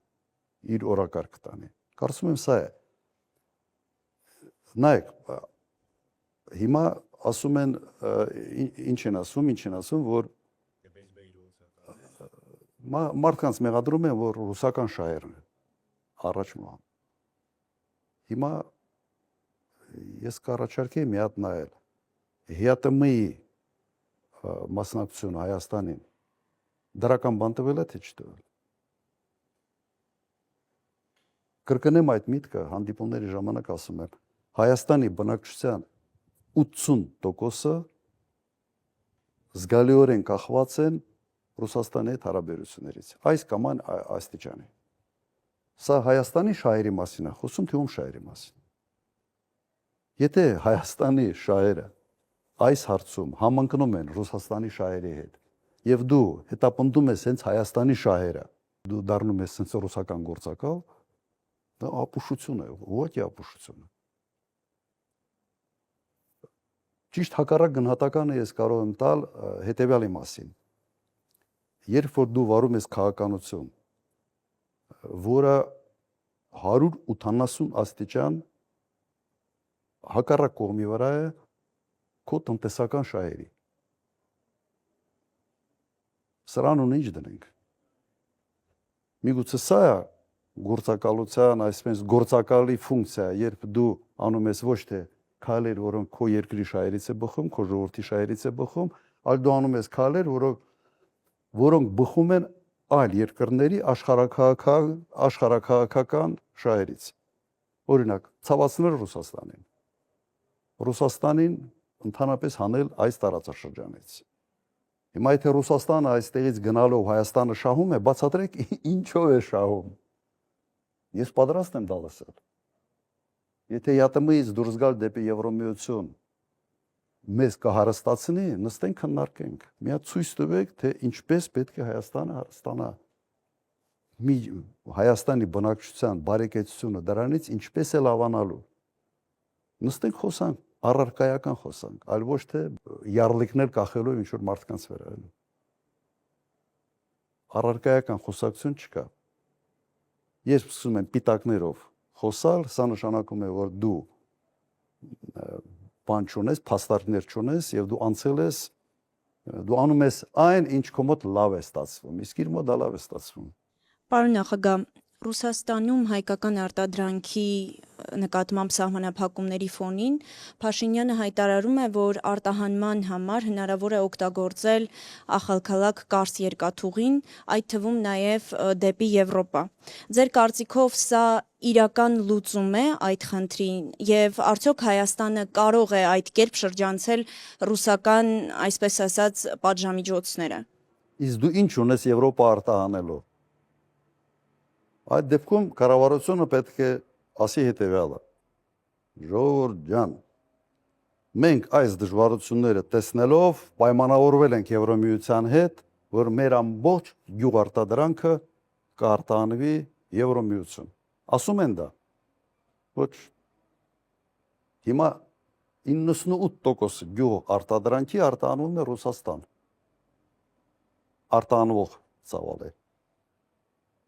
իր օրակարգ տանի։ Կարծում եմ սա է։ Նայեք, հիմա ասում են ինչ են ասում, որ մարդկանց մեղադրում են, որ ռուսական շահերն են առաջ մահ։ Հիմա ես կառաջարկեի մի հատ նայել ՀԱՏՄ-ի մասնակցությունը Հայաստանին դրական բան տվել է թե չտվել։ Կրկնեմ այդ միտքը հանդիպումների ժամանակ ասում եմ, Հայաստանի բնակչության 80%-ը զգալիորեն կախված են Ռուսաստանի հետ հարաբերություններից։ Այս կամ այն աստիճանի։ Սա Հայաստանի շահերի մասին է խոսում, թե ում շահերի մասին։ Եթե Հայաստանի շահերը այս հարցում համընկնում են Ռուսաստանի շահերի հետ, եւ դու հետապնդում ես հենց Հայաստանի շահերը, դու դառնում ես հենց ռուսական գործակալ, դա ապուշություն է, ոչ ապուշություն է։ Ճիշտ հակառակ գնահատականը ես կարող եմ տալ հետևյալի մասին։ Երբ որ դու վարում ես քաղաքականություն, որը 180 աստիճան հակառակ կողմի վրա է քո տնտեսական շահերի։ Սրան ու ինչ դնենք։ Միգուցե սա է գործակալության, այսպես գործակալի ֆունկցիա, երբ դու անում ես ոչ թե քայլեր, որոնք քո երկրի շահերից է բխում, քո ժողովրդի շահերից է բխում, այլ դու անում ես քայլեր, որոնք բխում են այլ երկրների աշխարհաքաղաքական շահերից։ Օրինակ, ցավացնել Ռուսաստանին։ Ռուսաստանին ընդհանրապես հանել այս տարածաշրջանից։ Հիմա եթե Ռուսաստանը այստեղից գնալով Հայաստանը շահում է, բացատրեք ինչով է շահում։ Ես պատրաստ եմ դա լսել։ Եթե ԵԱՏՄ-ից դուրս գալ դեպի Եվրոմիություն մեզ կհարստացնի, նստենք քննարկենք։ Միա ցույց տվեք, թե ինչպես պետք է Հայաստանը հարստանա։ Հայաստանի բնակչության բարեկեցությունը դրանից ինչպես է լավանալու։ Նստենք խոսանք, առարկայական խոսանք, այլ ոչ թե յառլիկներ կախելով ինչ որ մարդկանց վրա։ Առարկայական խոսակցություն չկա։ Ես սկսում եմ պիտակներով խոսալ, սա նշանակում է, որ դու բան չունես, փաստարկներ չունես եւ դու անցել ես, դու անում ես այն, ինչ քո մոտ լավ է ստացվում, իսկ իր մոտ դա լավ է ստացվում։ Պարոն նախագահ, Ռուսաստանում հայկական արտադրանքի նկատմամբ սահմանափակումների ֆոնին Փաշինյանը հայտարարում է, որ արտահանման համար հնարավոր է օգտագործել Ախալքալակ Կարս երկաթուղին, այդ թվում նաև դեպի Եվրոպա։ Ձեր կարծիքով սա իրական լուծում է այդ խնդրին եւ արդյոք Հայաստանը կարող է այդ կերպ շրջանցել ռուսական, այսպես ասած, պատժամիջոցները։ Իսկ դու ինչ ունես Եվրոպա արտահանելով։ Այդ դեպքում կառավարությունը պետք է ասի հետևյալը. Ժողովուրդ ջան, մենք այս դժվարությունները տեսնելով պայմանավորվել ենք Եվրոմիության հետ, որ մեր ամբողջ գյուղարտադրանքը կարտահանվի Եվրոմիություն։ Ասում են դա։ Ոչ։ Հիմա 98% գյուղ արտադրանքի արտահանվում է Ռուսաստան։ Արտահանվող ծավալ է։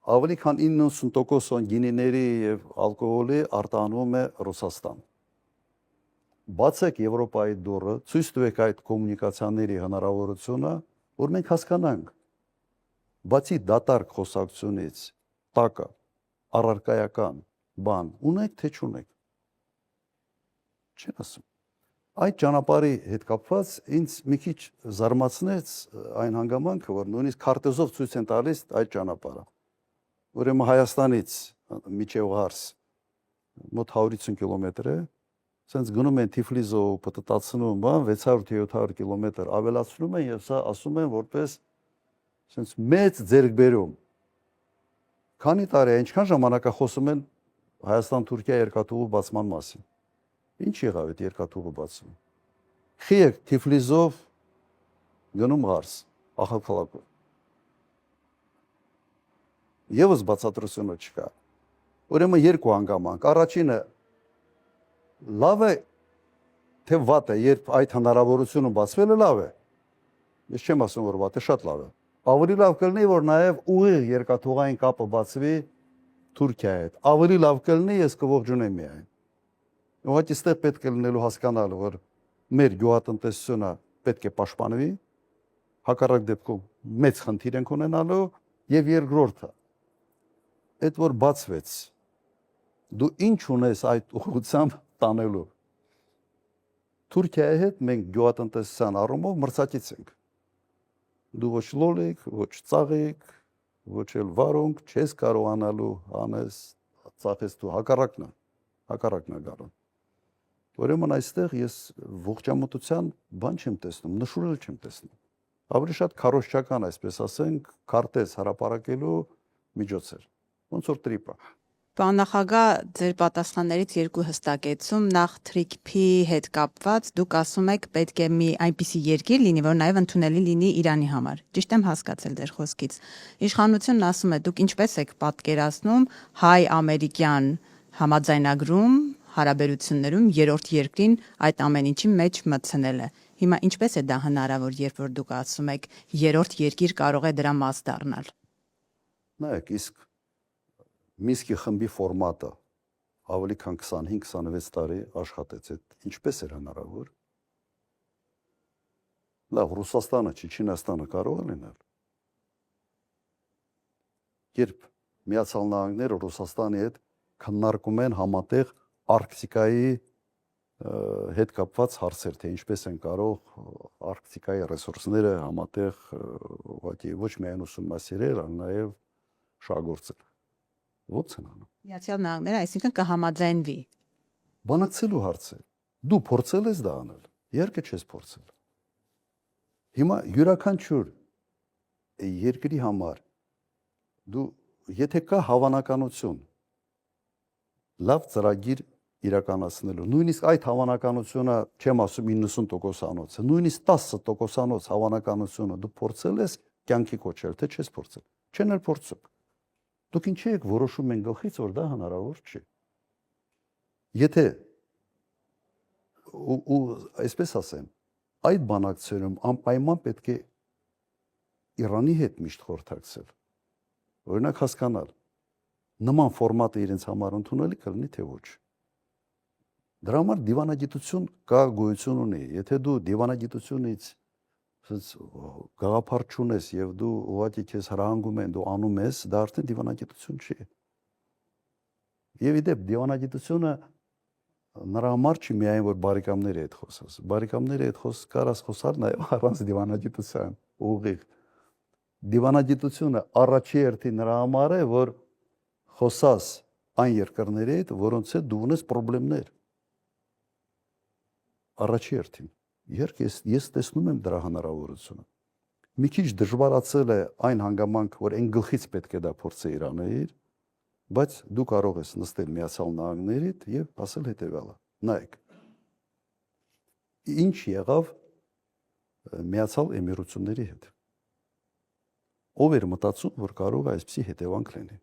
Ավելի քան 90% գինիների եւ ալկոհոլի արտահանվում է Ռուսաստան։ Բացեք Եվրոպայի դուռը, ցույց տվեք այդ կոմունիկացիաների հնարավորությունը, որ մենք հասկանանք։ Բացի դատարկ խոսակցությունից, տակը, առարկայական բան ունեք թե չունեք։ Չեմ ասում։ Այդ ճանապարհի հետ կապված ինձ մի քիչ զարմացնեց այն հանգամանքը, որ նույնիսկ քարտեզով ցույց են տալիս այդ ճանապարհը։ Ուրեմն Հայաստանից միջև Ղարս մոտ 150 կիլոմետր է, սենց գնում են Թիֆլիսով, պտտացնում, 600-700 կիլոմետր ավելացնում են եւ սա ասում են որպես սենց մեծ ձեռքբերում։ Քանի տարի է, ինչքան ժամանակ է խոսում են Հայաստան-Թուրքիա երկաթուղու բացման մասին։ Ինչ եղավ այդ երկաթուղու բացումը։ Խիեք Թիֆլիսով գնում Ղարս, Ախալքալակով։ Եվս բացատրությունը չկա։ Ուրեմն երկու հանգամանք։ Առաջինը լավ է թե վատ է, երբ այդ հնարավորությունը բացվել է լավ է։ Ես չեմ ասում, որ վատ է, շատ լավ է։ Ավելի լավ կլինի, որ նաև ուղիղ երկաթուղային կապը բացվի Թուրքիայի հետ։ Ավելի լավ կլինի, ես կողջունեմ միայն։ Ուղղակի ստեղ պետք է լինելու հասկանալը, որ մեր գյուղատնտեսությունը պետք է պաշտպանվի, հակառակ դեպքում մեծ խնդիր ենք ունենալու, եւ երկրորդը այդ որ բացվեց դու ինչ ունես այդ ուղղությամբ տանելու Թուրքիայի հետ մենք գյուղատնտեսության առումով մրցակից ենք դու ոչ լոլիկ ոչ ծաղիկ ոչ էլ վարունգ չես կարողանալու անես ծախես դու հակառակն է գալու Ուրեմն այստեղ ես ողջամտության բան չեմ տեսնում, նշուրել չեմ տեսնում։ Ավելի շատ քարոզչական, այսպես ասենք, քարտեզ հարապարակելու միջոց էր։ Ոնց որ տրիպը։ Պարոն նախագահ, ձեր պատասխաններից երկու հստակեցում, նախ TRIPS-ի հետ կապված դուք ասում եք պետք է մի այնպիսի երկիր լինի, որ նաև ընդունելի լինի Իրանի համար։ Ճիշտ եմ հասկացել ձեր խոսքից։ Իշխանությունն ասում է, դուք ինչպես եք պատկերացնում հայ-ամերիկյան համաձայնագրում հարաբերություններում երրորդ երկրին այդ ամեն ինչի մեջ մտցնելը։ Հիմա ինչպես է դա հնարավոր, երբ որ դուք ասում եք երրորդ երկիր կարող է դրա մաս դառնալ։ Նայեք, իսկ Միսկի խմբի ֆորմատը ավելի քան 25-26 տարի աշխատեց, այդ ինչպես էր հնարավոր։ Լավ, Ռուսաստանը, Չիչինաստանը կարող է լինել։ Երբ Միացյալ Նահանգները Ռուսաստանի հետ քննարկում են համատեղ Արկտիկայի հետ կապված հարցեր, թե ինչպես են կարող Արկտիկայի ռեսուրսները համատեղ ուղղակի ոչ միայն ուսումնասիրել, այլ նաև շահգործել։ Ո՞նց են անում։ Միացյալ Նահանգները, այսինքն կհամաձայնվի։ Բանակցելու հարց է։ Դու փորձել ես դա անել, իհարկե չես փորձել։ Հիմա յուրաքանչյուր երկրի համար դու եթե կա հավանականություն լավ ծրագիր իրականացնելու, նույնիսկ այդ հավանականությունը, չեմ ասում 90%-անոց, նույնիսկ 10%-անոց հավանականությունը դու փորձել ես կյանքի կոչել, թե չես փորձել։ Չեն էլ փորձում։ Դուք ինչի եք որոշում են գլխից, որ դա հնարավոր չի։ Եթե ու այսպես ասեմ, այդ բանակցությունում անպայման պետք է Իրանի հետ միշտ խորհրդակցել։ Օրինակ հասկանալ, նման ֆորմատը իրենց համար ընդունելի կլինի, թե ոչ։ Դրա համար դիվանագիտություն կա գոյություն ունի։ Եթե դու դիվանագիտությունից գաղափար չունես եւ դու ուղղակի քեզ հրահանգում են, դու անում ես, դա արդեն դիվանագիտություն չի։ Եվ իդեպ դիվանագիտությունը նրա համար չի միայն որ բարեկամների հետ խոսես։ Բարեկամների հետ կարաս խոսալ նաեւ առանց դիվանագիտության, ուղիղ։ Դիվանագիտությունը առաջի հերթին նրա համար է, որ խոսաս այն երկրների հետ, որոնց հետ դու ունես խնդիրներ։ Առաջի հերթին։ Իհարկե ես տեսնում եմ դրա հնարավորությունը։ Մի քիչ դժվարացել է այն հանգամանք, որ այն գլխից պետք է դա փորձի Իրանեիր, բայց դու կարող ես նստել Միացյալ Նահանգներիդ եւ ասել հետեւյալը. նայեք, ինչ եղավ Միացյալ Էմիրությունների հետ։ Ով էր մտածում, որ կարող է այսպիսի հետևանք լինի։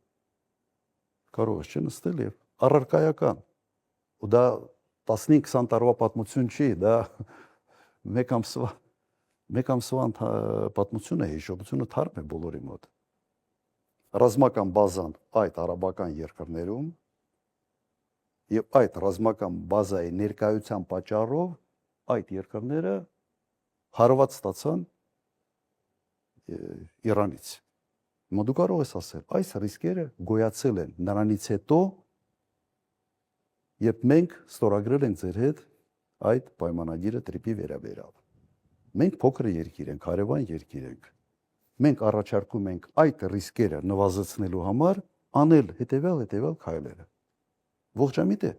Կարող ես չնստել եւ առարկայական։ Ու դա 15-20 տարվա պատմություն չի, դա մեկ ամսվա պատմություն է, հիշողությունը թարմ է բոլորի մոտ։ Ռազմական բազան այդ արաբական երկրներում եւ այդ ռազմական բազայի ներկայության պատճառով այդ երկրները հարված ստացան Իրանից։ Հիմա դու կարող ես ասել, այս ռիսկերը գոյացել են նրանից հետո, երբ մենք ստորագրել ենք ձեր հետ այդ պայմանագիրը տրիպի վերաբերյալ։ Մենք փոքր երկիր ենք, հարևան երկիր ենք։ Մենք առաջարկում ենք այդ ռիսկերը նվազեցնելու համար անել հետևյալ քայլերը։ Ողջամիտ է։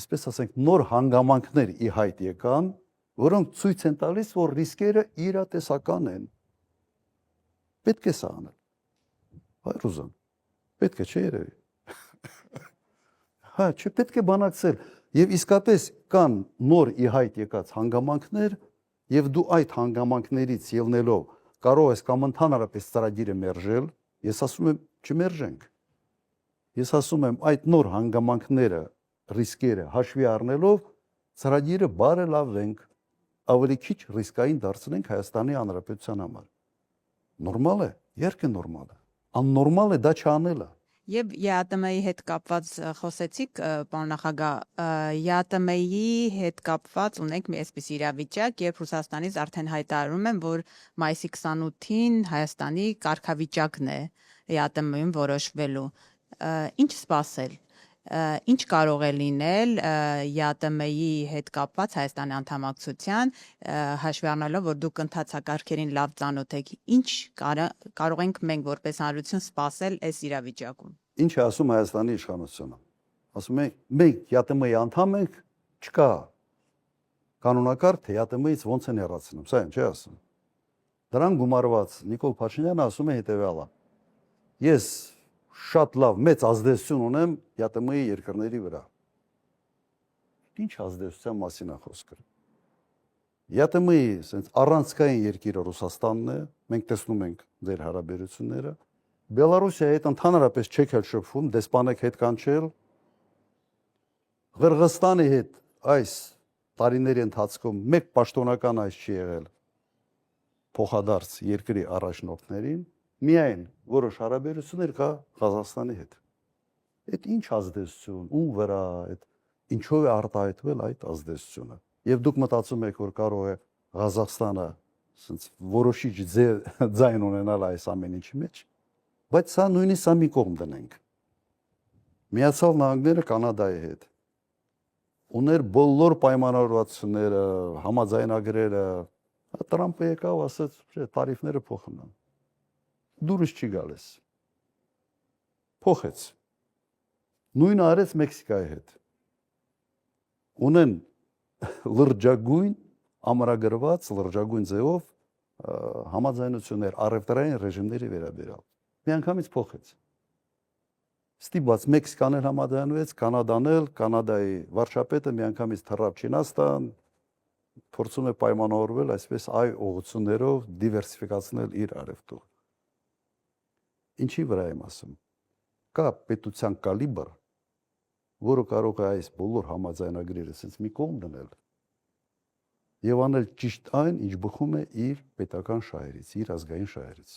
Այսպես ասենք, նոր հանգամանքներ ի հայտ եկան, որոնք ցույց են տալիս, որ ռիսկերը իրատեսական են։ Պետք է սա անել։ Հայ Ռուզան, պետք է չէ երևի։ Հա, չպետք է բանակցել։ Եվ իսկապես կան նոր ի հայտ եկած հանգամանքներ, եւ դու այդ հանգամանքներից ելնելով կարող ես կամ ընդհանրապես ծրագիրը մերժել, ես ասում եմ չմերժենք։ Ես ասում եմ այդ նոր հանգամանքները, ռիսկերը հաշվի առնելով ծրագիրը բարելավենք, ավելի քիչ ռիսկային դարձնենք Հայաստանի Հանրապետության համար։ Նորմալ է, իհարկե նորմալ է։ Աննորմալ է դա չանելը։ Եվ ԵԱՏՄ-ի հետ կապված խոսեցիք, պարոն նախագահ, ԵԱՏՄ-ի հետ կապված ունենք մի այսպիսի իրավիճակ, երբ Ռուսաստանից արդեն հայտարարում են, որ մայիսի 28-ին Հայաստանի կարգավիճակն է ԵԱՏՄ-ում որոշվելու։ Ինչ սպասել։ Ինչ կարող է լինել ԵԱՏՄ-ի հետ կապված Հայաստանի անդամակցության, հաշվի առնելով, որ դուք ընթացակարգերին լավ ծանոթ եք, ինչ կարող ենք մենք որպես հանրություն սպասել այս իրավիճակում։ Ինչ է ասում Հայաստանի իշխանությունը։ ասում են մենք ԵԱՏՄ-ի անդամ ենք, չկա կանոնակարգ, թե ԵԱՏՄ-ից ոնց են հեռացնում, սա ինչ է ասում։ Դրան գումարված Նիկոլ Փաշինյանը ասում է հետևյալը. ես շատ լավ մեծ ազդեցություն ունեմ ԵԱՏՄ-ի երկրների վրա։ Ինչ ազդեցության մասին է խոսքը։ ԵԱՏՄ-ի sense առանցքային երկիրը Ռուսաստանն է, մենք տեսնում ենք ձեր հարաբերությունները։ Բելարուսիայի հետ ընդհանրապես չեք էլ շփվում, դեսպանեք հետ կանչել։ Ղրղստանի հետ այս տարիների ընթացքում մեկ պաշտոնական այս չի եղել փոխադարձ երկրի առաջնորդներին, միայն որոշ հարաբերություններ կա Ղազախստանի հետ։ Այդ ինչ ազդեցություն, ում վրա, այդ ինչով է արտահայտվել այդ ազդեցությունը։ Եվ դուք մտածում եք, որ կարող է Ղազախստանը ասենց որոշիչ ձայն ունենալ այս ամեն ինչի մեջ, բայց սա նույնիսկ սա մի կողմ դնենք։ Միացյալ Նահանգները Կանադայի հետ ուներ բոլոր պայմանավորվածությունները, համաձայնագրերը, Տրամպը եկավ, ասաց, տարիֆները փոխում են։ Դուրս չի գալիս։ Փոխեց։ Նույնը արեց Մեքսիկայի հետ։ Ունեն լրջագույն ամրագրված լրջագույն ձևով համաձայնություններ առևտրային ռեժիմների վերաբերյալ։ Միանգամից փոխեց։ Ստիպված Մեքսիկան էլ համաձայնվեց, Կանադան էլ, Կանադայի վարչապետը միանգամից թռավ Չինաստան, փորձում է պայմանավորվել այսպես այ ուղղություններով դիվերսիֆիկացնել իր առևտուրը։ Ինչի վրա եմ ասում։ Կա պետության կալիբր, որը կարող է այս բոլոր համաձայնագրերը ասենց մի կողմ դնել եւ անել ճիշտ այն, ինչ բխում է իր պետական շահերից, իր ազգային շահերից։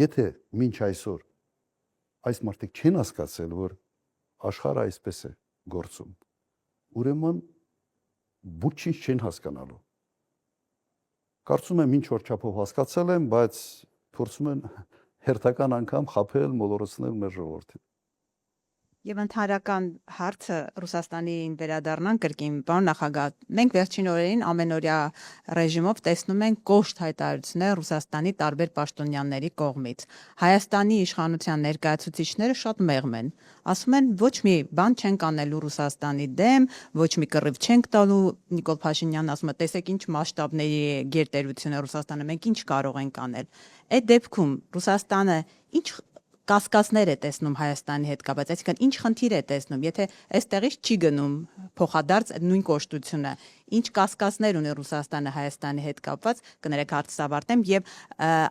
Եթե մինչ այսօր այս մարդիկ չեն հասկացել, որ աշխարհը այսպես է գործում, ուրեմն ոչինչ չեն հասկանալու։ Կարծում եմ ինչ որ չափով հասկացել եմ, բայց փորձում են հերթական անգամ խաբել, մոլորեցնել մեր ժողովրդին։ Եվ ընդհանրական հարցը Ռուսաստանին վերադառնան կրկին, պարոն նախագահ, մենք վերջին օրերին ամենօրյա ռեժիմով տեսնում ենք կոշտ հայտարարություններ Ռուսաստանի տարբեր պաշտոնյաների կողմից։ Հայաստանի իշխանության ներկայացուցիչները շատ մեղմ են։ Ասում են ոչ մի բան չենք անելու Ռուսաստանի դեմ, ոչ մի կռիվ չենք տալու։ Նիկոլ Փաշինյանն ասում է, տեսեք ինչ մասշտաբների գերտերություն է Ռուսաստանը, մենք ինչ կարող ենք անել։ Այդ դեպքում Ռուսաստանը ինչ կասկածներ է տեսնում Հայաստանի հետ կապված, այսինքն ինչ խնդիր է տեսնում, եթե այստեղից չի գնում փոխադարձ նույն կոշտությունը, ինչ կասկածներ ունի Ռուսաստանը Հայաստանի հետ կապված, կներեք հարցս ավարտեմ, եւ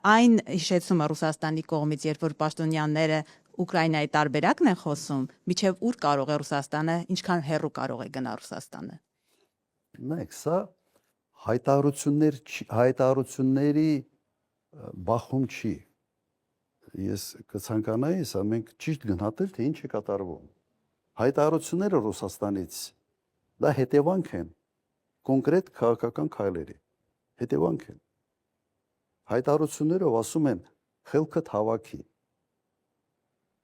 այն հիշեցումը Ռուսաստանի կողմից, երբ որ պաշտոնյաները Ուկրաինայի տարբերակն են խոսում, միջև ուր կարող է Ռուսաստանը, ինչքան հեռու կարող է գնալ Ռուսաստանը։ Նայեք, սա հայտարարությունների բախում չի։ Ես կցանկանայի, սա մենք ճիշտ գնահատել, թե ինչ է կատարվում։ Հայտարարությունները Ռուսաստանից դա հետևանք են կոնկրետ քաղաքական քայլերի։ Հետևանք են։ Հայտարարություններով ասում են խելքդ հավաքի։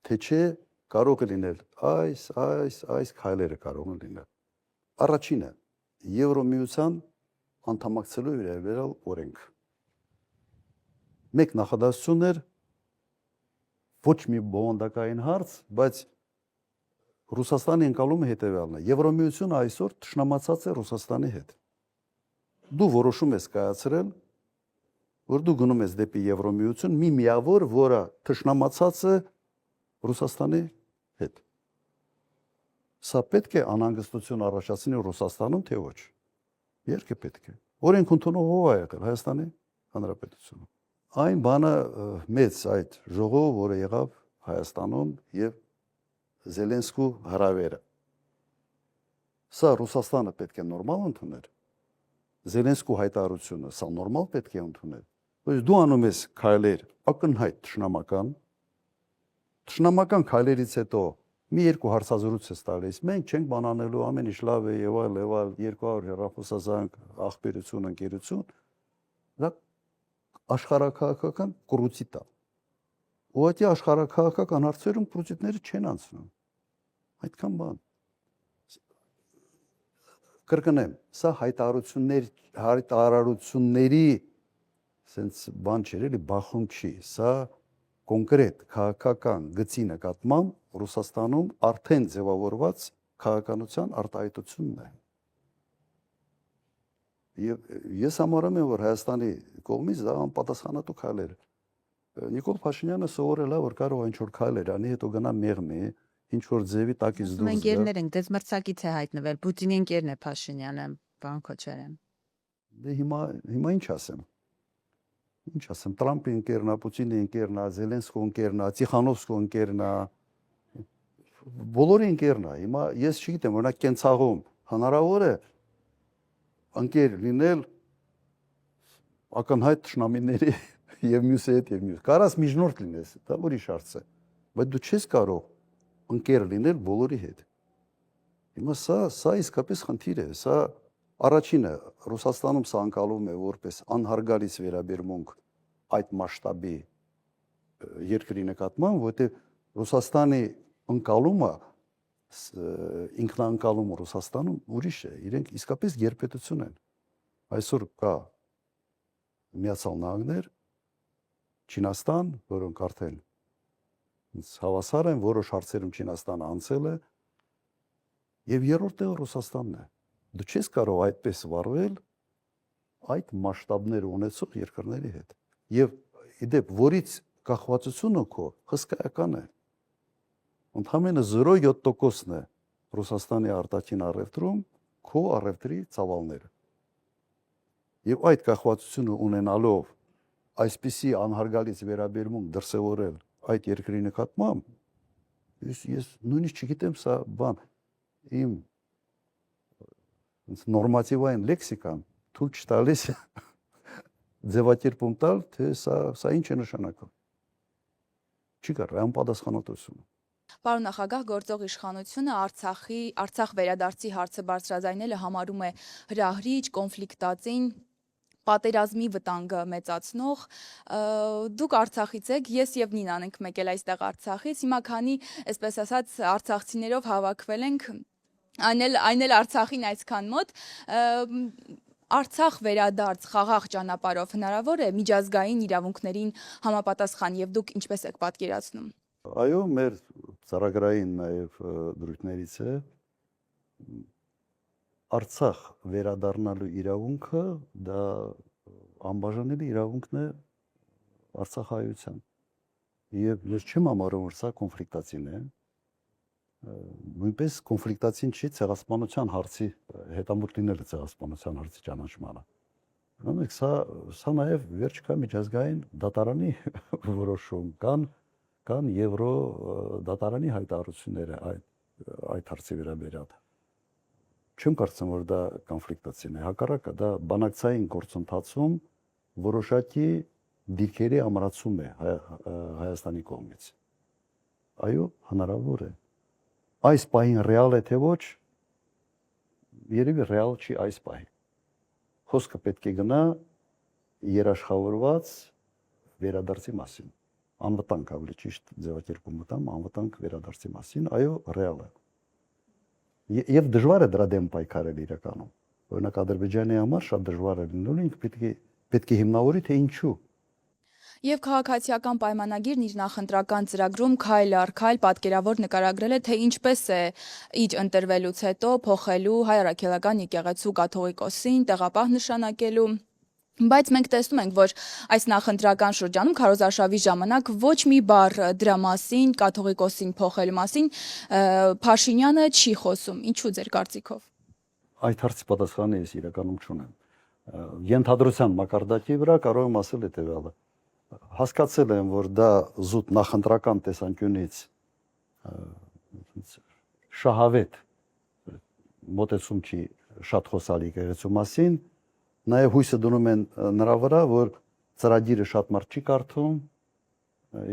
Թե չէ կարող է լինել այս քայլերը կարող են լինել։ Առաջինը Եվրոմիության անդամակցելու վերաբերյալ օրենք։ Մեկ նախադասություններ ոչ մի բովանդակային հարց, բայց Ռուսաստանի ընկալումը հետևյալն է։ Եվրոմիությունը այսօր թշնամացած է Ռուսաստանի հետ։ Դու որոշում ես կայացրել, որ դու գնում ես դեպի Եվրոմիություն, մի միավոր, որը թշնամացած է Ռուսաստանի հետ։ Սա պետք է անհանգստություն առաջացնի Ռուսաստանում, թե ոչ։ Երկը պետք է։ Օրենք ընդունող ով է եղել Հայաստանի Հանրապետությունը։ Այն բանը մեծ այդ ժողով, որը եղավ Հայաստանում եւ Զելենսկու հրավերը։ Սա Ռուսաստանը պետք է նորմալ ընդուներ։ Զելենսկու հայտարարությունը սա նորմալ պետք է ընդուներ։ Բայց դու անում ես քայլեր ակնհայտ թշնամական քայլերից հետո մի երկու հարցազրույց ես տալիս։ Մենք չենք բանանելու, ամեն ինչ լավ է եւ այլ 200 հեռախոսազանգ աղբերություն, ընկերություն։ Դա աշխարհակահաղական կոռուպցիա։ Ուղղակի աշխարհակահաղական հարցերում կոռուպցիաները չեն անցնում։ Այդքան բան։ Կրկնեմ, սա հայտարարությունների սենց բան չէր, էլի բախում չի։ Սա կոնկրետ քաղաքական գծի նկատմամբ Ռուսաստանում արդեն ձևավորված քաղաքականության արտահայտությունն է։ Եվ ես համարում եմ, որ Հայաստանի կողմից դա անպատասխանատու քայլ էր։ Նիկոլ Փաշինյանը սովորել է, որ կարող է ինչ-որ քայլեր անի, հետո գնա մեղմի, ինչ-որ ձևի տակից դուրս գա։ Ընկերներ ենք, դες մրցակից է հայտնվել, Պուտինի ընկերն է Փաշինյանը, պարոն Քոչարյան։ Դե հիմա ինչ ասեմ։ Ինչ ասեմ, Տրամպի ընկերն է, Պուտինի ընկերն է, Զելենսկու ընկերն է, Տիխանովսկու ընկերն է։ Բոլորի ընկերն է։ Հիմա ես չգիտեմ, օրինակ կենցաղում հնարավոր է ընկեր լինել ակնհայտ թշնամիների եւ մյուսի հետ եւ մյուս։ Կարաս միջնորդ լինես, դա ուրիշ հարց է։ Բայց դու չես կարող ընկեր լինել բոլորի հետ։ Հիմա սա իսկապես խնդիր է, սա առաջինը Ռուսաստանում սա անցալում է որպես անհարգալից վերաբերմունք այդ մասշտաբի երկրի նկատմամբ, որտեղ Ռուսաստանի ընկալումը ինքնանկալումը Ռուսաստանում ուրիշ է, իրենք իսկապես գերպետություն են։ Այսօր կա Միացյալ Նահանգներ, Չինաստան, որոնք արդեն հավասար են, որոշ հարցերում Չինաստանը անցել է, եւ երրորդ տեղը Ռուսաստանն է։ Դու չես կարող այդպես վարվել այդ մասշտաբներ ունեցող երկրների հետ։ Եվ իդեպ որից կախվածությունը քո հսկայական է։ Ընդհանրապես 0.7%-ն է Ռուսաստանի արտաքին առևտրում քո առևտրի ծավալները։ Եվ այդ կախվածությունը ունենալով այսպիսի անհարգալից վերաբերմունք դրսևորել այդ երկրի նկատմամբ ես նույնիսկ չգիտեմ սա բան իմ նորմատիվային լեքսիկան թույլ չտալիս ձևակերպում տալ, թե սա ինչ է նշանակում։ Չի կարող անպատասխանատվություն։ Պարոն նախագահ, գործող իշխանությունը Արցախ վերադարձի հարցը բարձրաձայնելը համարում է հրահրիչ, կոնֆլիկտածին, պատերազմի վտանգը մեծացնող։ Դուք Արցախից եք, ես եւ Նինան ենք եկել այստեղ Արցախից։ Հիմա քանի, այսպես ասած, արցախցիներով հավաքվել ենք, այն էլ Արցախին այսքան մոտ, Արցախ վերադարձ խաղաղ ճանապարհով հնարավոր է միջազգային իրավունքներին համապատասխան եւ դուք ինչպես եք պատկերացնում։ Այո, մեր ծառագրային նաև դրույթներից է Արցախ վերադառնալու իրավունքը դա անբաժանելի իրավունքն է արցախայության։ Եվ ես չեմ համարում, որ սա կոնֆլիկտացին է։ Նույնպես կոնֆլիկտացին չի ցեղասպանության հարցի հետամուտ լինելը ցեղասպանության հարցի ճանաչմանը։ Ուրեմն սա նաև վերջ կա միջազգային դատարանի որոշում կան Եվրո դատարանի հայտարարությունները այդ հարցի վերաբերյալ։ Չեմ կարծում, որ դա կոնֆլիկտացին է, հակառակը դա բանակցային գործընթացում որոշակի դիրքերի ամրացում է Հայաստանի կողմից։ Այո, հնարավոր է։ Այս պահին ռեալ է թե ոչ, երևի ռեալ չի այս պահին։ Խոսքը պետք է գնա երաշխավորված վերադարձի մասին։ Անվտանգ ավելի ճիշտ ձևակերպում տամ, անվտանգ վերադարձի մասին, այո, ռեալ է։ Եվ դժվար է դրա դեմ պայքարել իրականում։ Օրինակ Ադրբեջանի համար շատ դժվար է լինում, ինքը պետք է հիմնավորի թե ինչու։ Եվ քաղաքացիական պայմանագիրն իր նախընտրական ծրագրում քայլ առ քայլ պատկերավոր նկարագրել է, թե ինչպես է իր ընտրվելուց հետո փոխելու Հայ առաքելական եկեղեցու կաթողիկոսին, տեղապահ նշանակելու։ Բայց մենք տեսնում ենք, որ այս նախընտրական շրջանում քարոզարշավի ժամանակ ոչ մի բառ դրա մասին, կաթողիկոսին փոխելու մասին Փաշինյանը չի խոսում։ Ինչու ձեր կարծիքով։ Այդ հարցի պատասխանը ես իրականում չունեմ։ Ենթադրության մակարդակի վրա կարող եմ ասել հետևյալը։ Հասկացել եմ, որ դա զուտ նախընտրական տեսանկյունից շահավետ մոտեցում չի շատ խոսալի եկեղեցու մասին, նաև հույսը դնում են նրա վրա, որ ծրագիրը շատ մարդ չի կարդում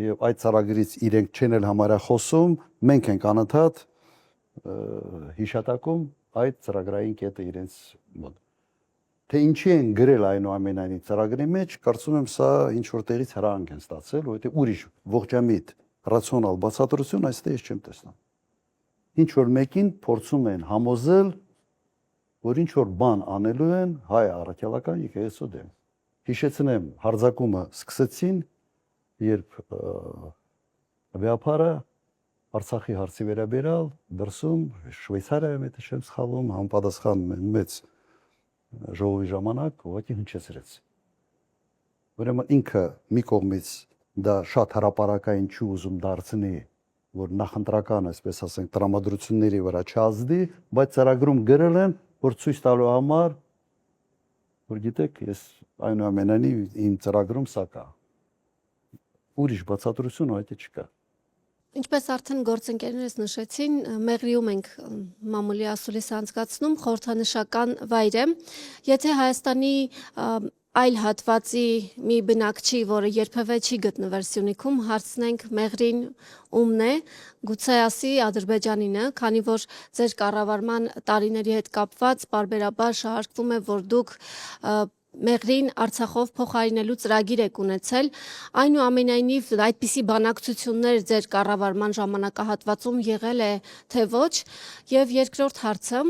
եւ այդ ծրագրից իրենք չեն էլ համարյա խոսում, մենք ենք անընդհատ հիշատակում այդ ծրագրային կետը իրենց մոտ։ Թե ինչի են գրել այնուամենայնիվ ծրագրի մեջ, կարծում եմ սա ինչ որտեղից հրանք են ստացել, որովհետև ուրիշ ողջամիտ ռացիոնալ բացատրություն այստեղ չեմ տեսնում։ Ինչ որ մեկին փորձում են համոզել, որ ինչ որ բան անելու են հայ առաքելական եկեղեցու դեմ։ Հիշեցնեմ, հարձակումը սկսեցին երբ վեապարը Արցախի հարցի վերաբերալ դրսում Շվեյցարիայում եթե չեմ սխալվում համապատասխան մեծ ժողովի ժամանակ ուղղակի հնչեցրեց։ Ուրեմն ինքը մի կողմից դա շատ հրապարակային չի ուզում դարձնի, որ նախընտրական, այսպես ասենք, տրամադրությունների վրա չազդի, բայց ծրագրում գրել են, որ ցույց տալու համար, որ գիտեք, ես այնուամենայնիվ իմ ծրագրում սա կա։ Ուրիշ բացատրություն այդ չկա։ Ինչպես արդեն գործընկերներս նշեցին, Մեղրիում ենք մամուլի ասուլիս անցկացնում, խորհրդանշական վայր է։ Եթե Հայաստանի այլ հատվածի մի բնակչի, որը երբևէ չի գտնվել Սյունիքում, հարցնենք Մեղրին ումն է, գուցե ասի Ադրբեջանին է, քանի որ ձեր կառավարման տարիների հետ կապված պարբերաբար շահարկվում է, որ դուք Մեղրին Արցախով փոխարինելու ծրագիր եք ունեցել, այնուամենայնիվ այդպիսի բանակցություններ ձեր կառավարման ժամանակահատվածում եղել է, թե ոչ, եւ երկրորդ հարցը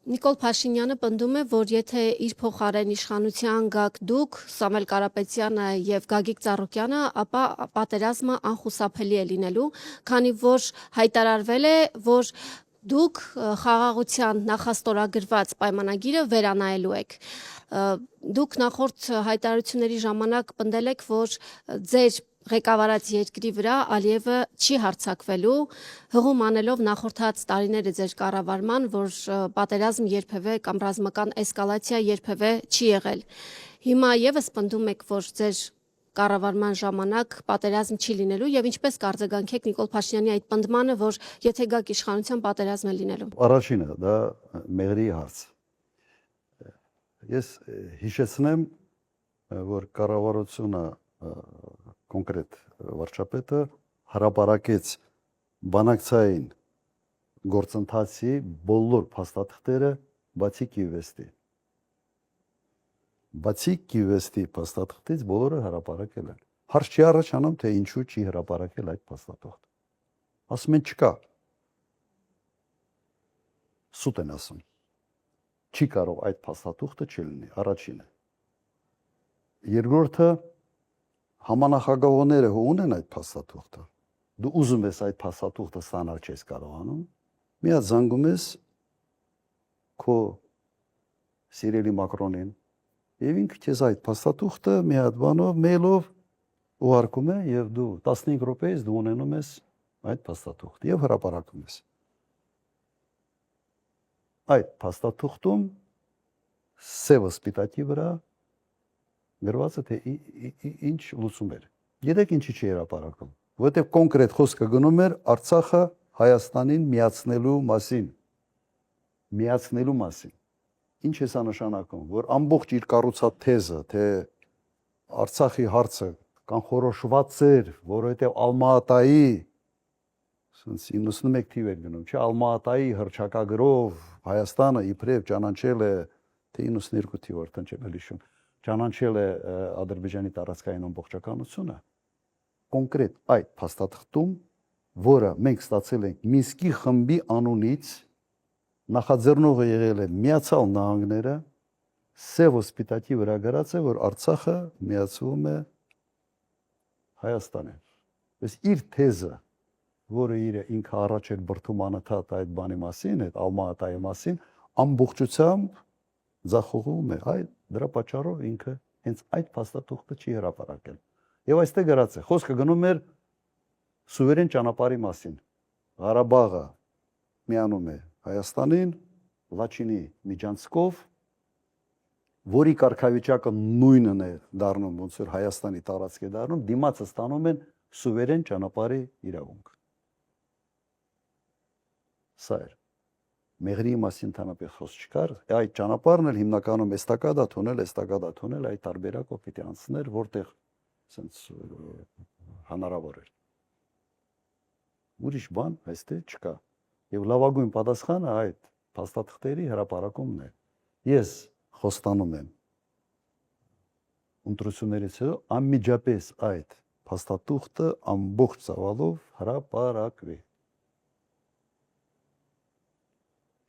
Նիկոլ Փաշինյանը պնդում է, որ եթե իր փոխարեն իշխանության գաք դուք, Սամվել Կարապետյանը եւ Գագիկ Ծառուկյանը, ապա պատերազմը անխուսափելի է լինելու, քանի որ հայտարարվել է, որ դուք խաղաղության նախաստորագրված պայմանագիրը վերանայելու եք։ Դուք նախորդ հայտարարությունների ժամանակ պնդել եք, որ ձեր ղեկավարած երկրի վրա Ալիևը չի հարձակվելու, հղում անելով նախորդած տարիները ձեր կառավարման, որ պատերազմ երբևէ կամ ռազմական էսկալացիա երբևէ չի եղել։ Հիմա եւս պնդում եք, որ ձեր կառավարման ժամանակ պատերազմ չի լինելու եւ ինչպես կարձագանքեք Նիկոլ Փաշինյանի այդ պնդմանը, որ եթե գաք իշխանության պատերազմ է լինելու։ Առաջինը դա Մեղրի հարց։ Ես հիշեցնեմ, որ կառավարությունը կոնկրետ վարչապետը հրապարակեց բանակցային գործընթացի բոլոր փաստաթղթերը բացի Կիևստի։ Բացի Կիևստի փաստաթղթից բոլորը հրապարակել են։ Հարց չի առաջանում, թե ինչու չի հրապարակել այդ փաստաթղթը։ Ասում են չկա։ Սուտ են ասում։ Չի կարող այդ փաստաթուղթը չլինի, առաջինը։ Երկրորդը համանախագահողները ունեն այդ փաստաթուղթը։ Դու ուզում ես այդ փաստաթուղթը ստանալ չես կարողանում։ Մի հատ զանգում ես քո սիրելի Մակրոնին, եւ ինքը քեզ այդ փաստաթուղթը մի հատ բանով, մեյլով ուղարկում է եւ դու 15 րոպեից դու ունենում ես այդ փաստաթուղթը եւ հրապարակում ես։ Այդ փաստաթուղթում սևը սպիտակի վրա գրված է թե ինչ լուծում էր։ Գիտեք ինչի չի հրապարակում, որովհետև կոնկրետ խոսքը գնում էր Արցախը Հայաստանին միացնելու մասին։ Միացնելու մասին։ Ինչ է սա նշանակում, որ ամբողջ իր կառուցած թեզը, թե Արցախի հարցը կանխորոշված էր, որովհետև Ալմատայի 91 թիվ էր գնում, չէ, Ալմատայի հռչակագրով Հայաստանը իբրև ճանաչել է, թե 92 թիվ արդեն չեմ հիշում, ճանաչել է Ադրբեջանի տարածքային ամբողջականությունը, կոնկրետ այդ փաստաթղթում, որը մենք ստացել ենք Մինսկի խմբի անունից, նախաձեռնողը եղել է Միացյալ Նահանգները, սև ու սպիտակի վրա գրած է, որ Արցախը միացվում է Հայաստանին։ Ըստ իր թեզը, որը ինքը առաջ էր բրդում անընդհատ այդ բանի մասին, այդ Ալմատայի մասին, ամբողջությամբ ձախողում է։ Այդ դրա պատճառով ինքը հենց այդ փաստաթուղթը չի հրապարակել։ Եվ այստեղ գրած է, խոսքը գնում էր սուվերեն ճանապարհի մասին։ Ղարաբաղը միանում է Հայաստանին, Լաչինի միջանցքով, որի կարգավիճակը նույնն է դառնում, ոնց որ Հայաստանի տարածք է դառնում, դիմացը ստանում են սուվերեն ճանապարհի իրավունք։ Սա էր։ Մեղրի մասին ընդհանրապես խոսք չկար, այդ ճանապարհն էլ հիմնականում էստակադա թունել, այդ տարբերակով պիտի անցներ, որտեղ ասենց հնարավոր էր։ Ուրիշ բան այստեղ չկա։ Եվ լավագույն պատասխանը այդ փաստաթղթերի հրապարակումն է։ Ես խոստանում եմ ընտրություններից հետո անմիջապես այդ փաստաթուղթը ամբողջ ծավալով հրապարակվի։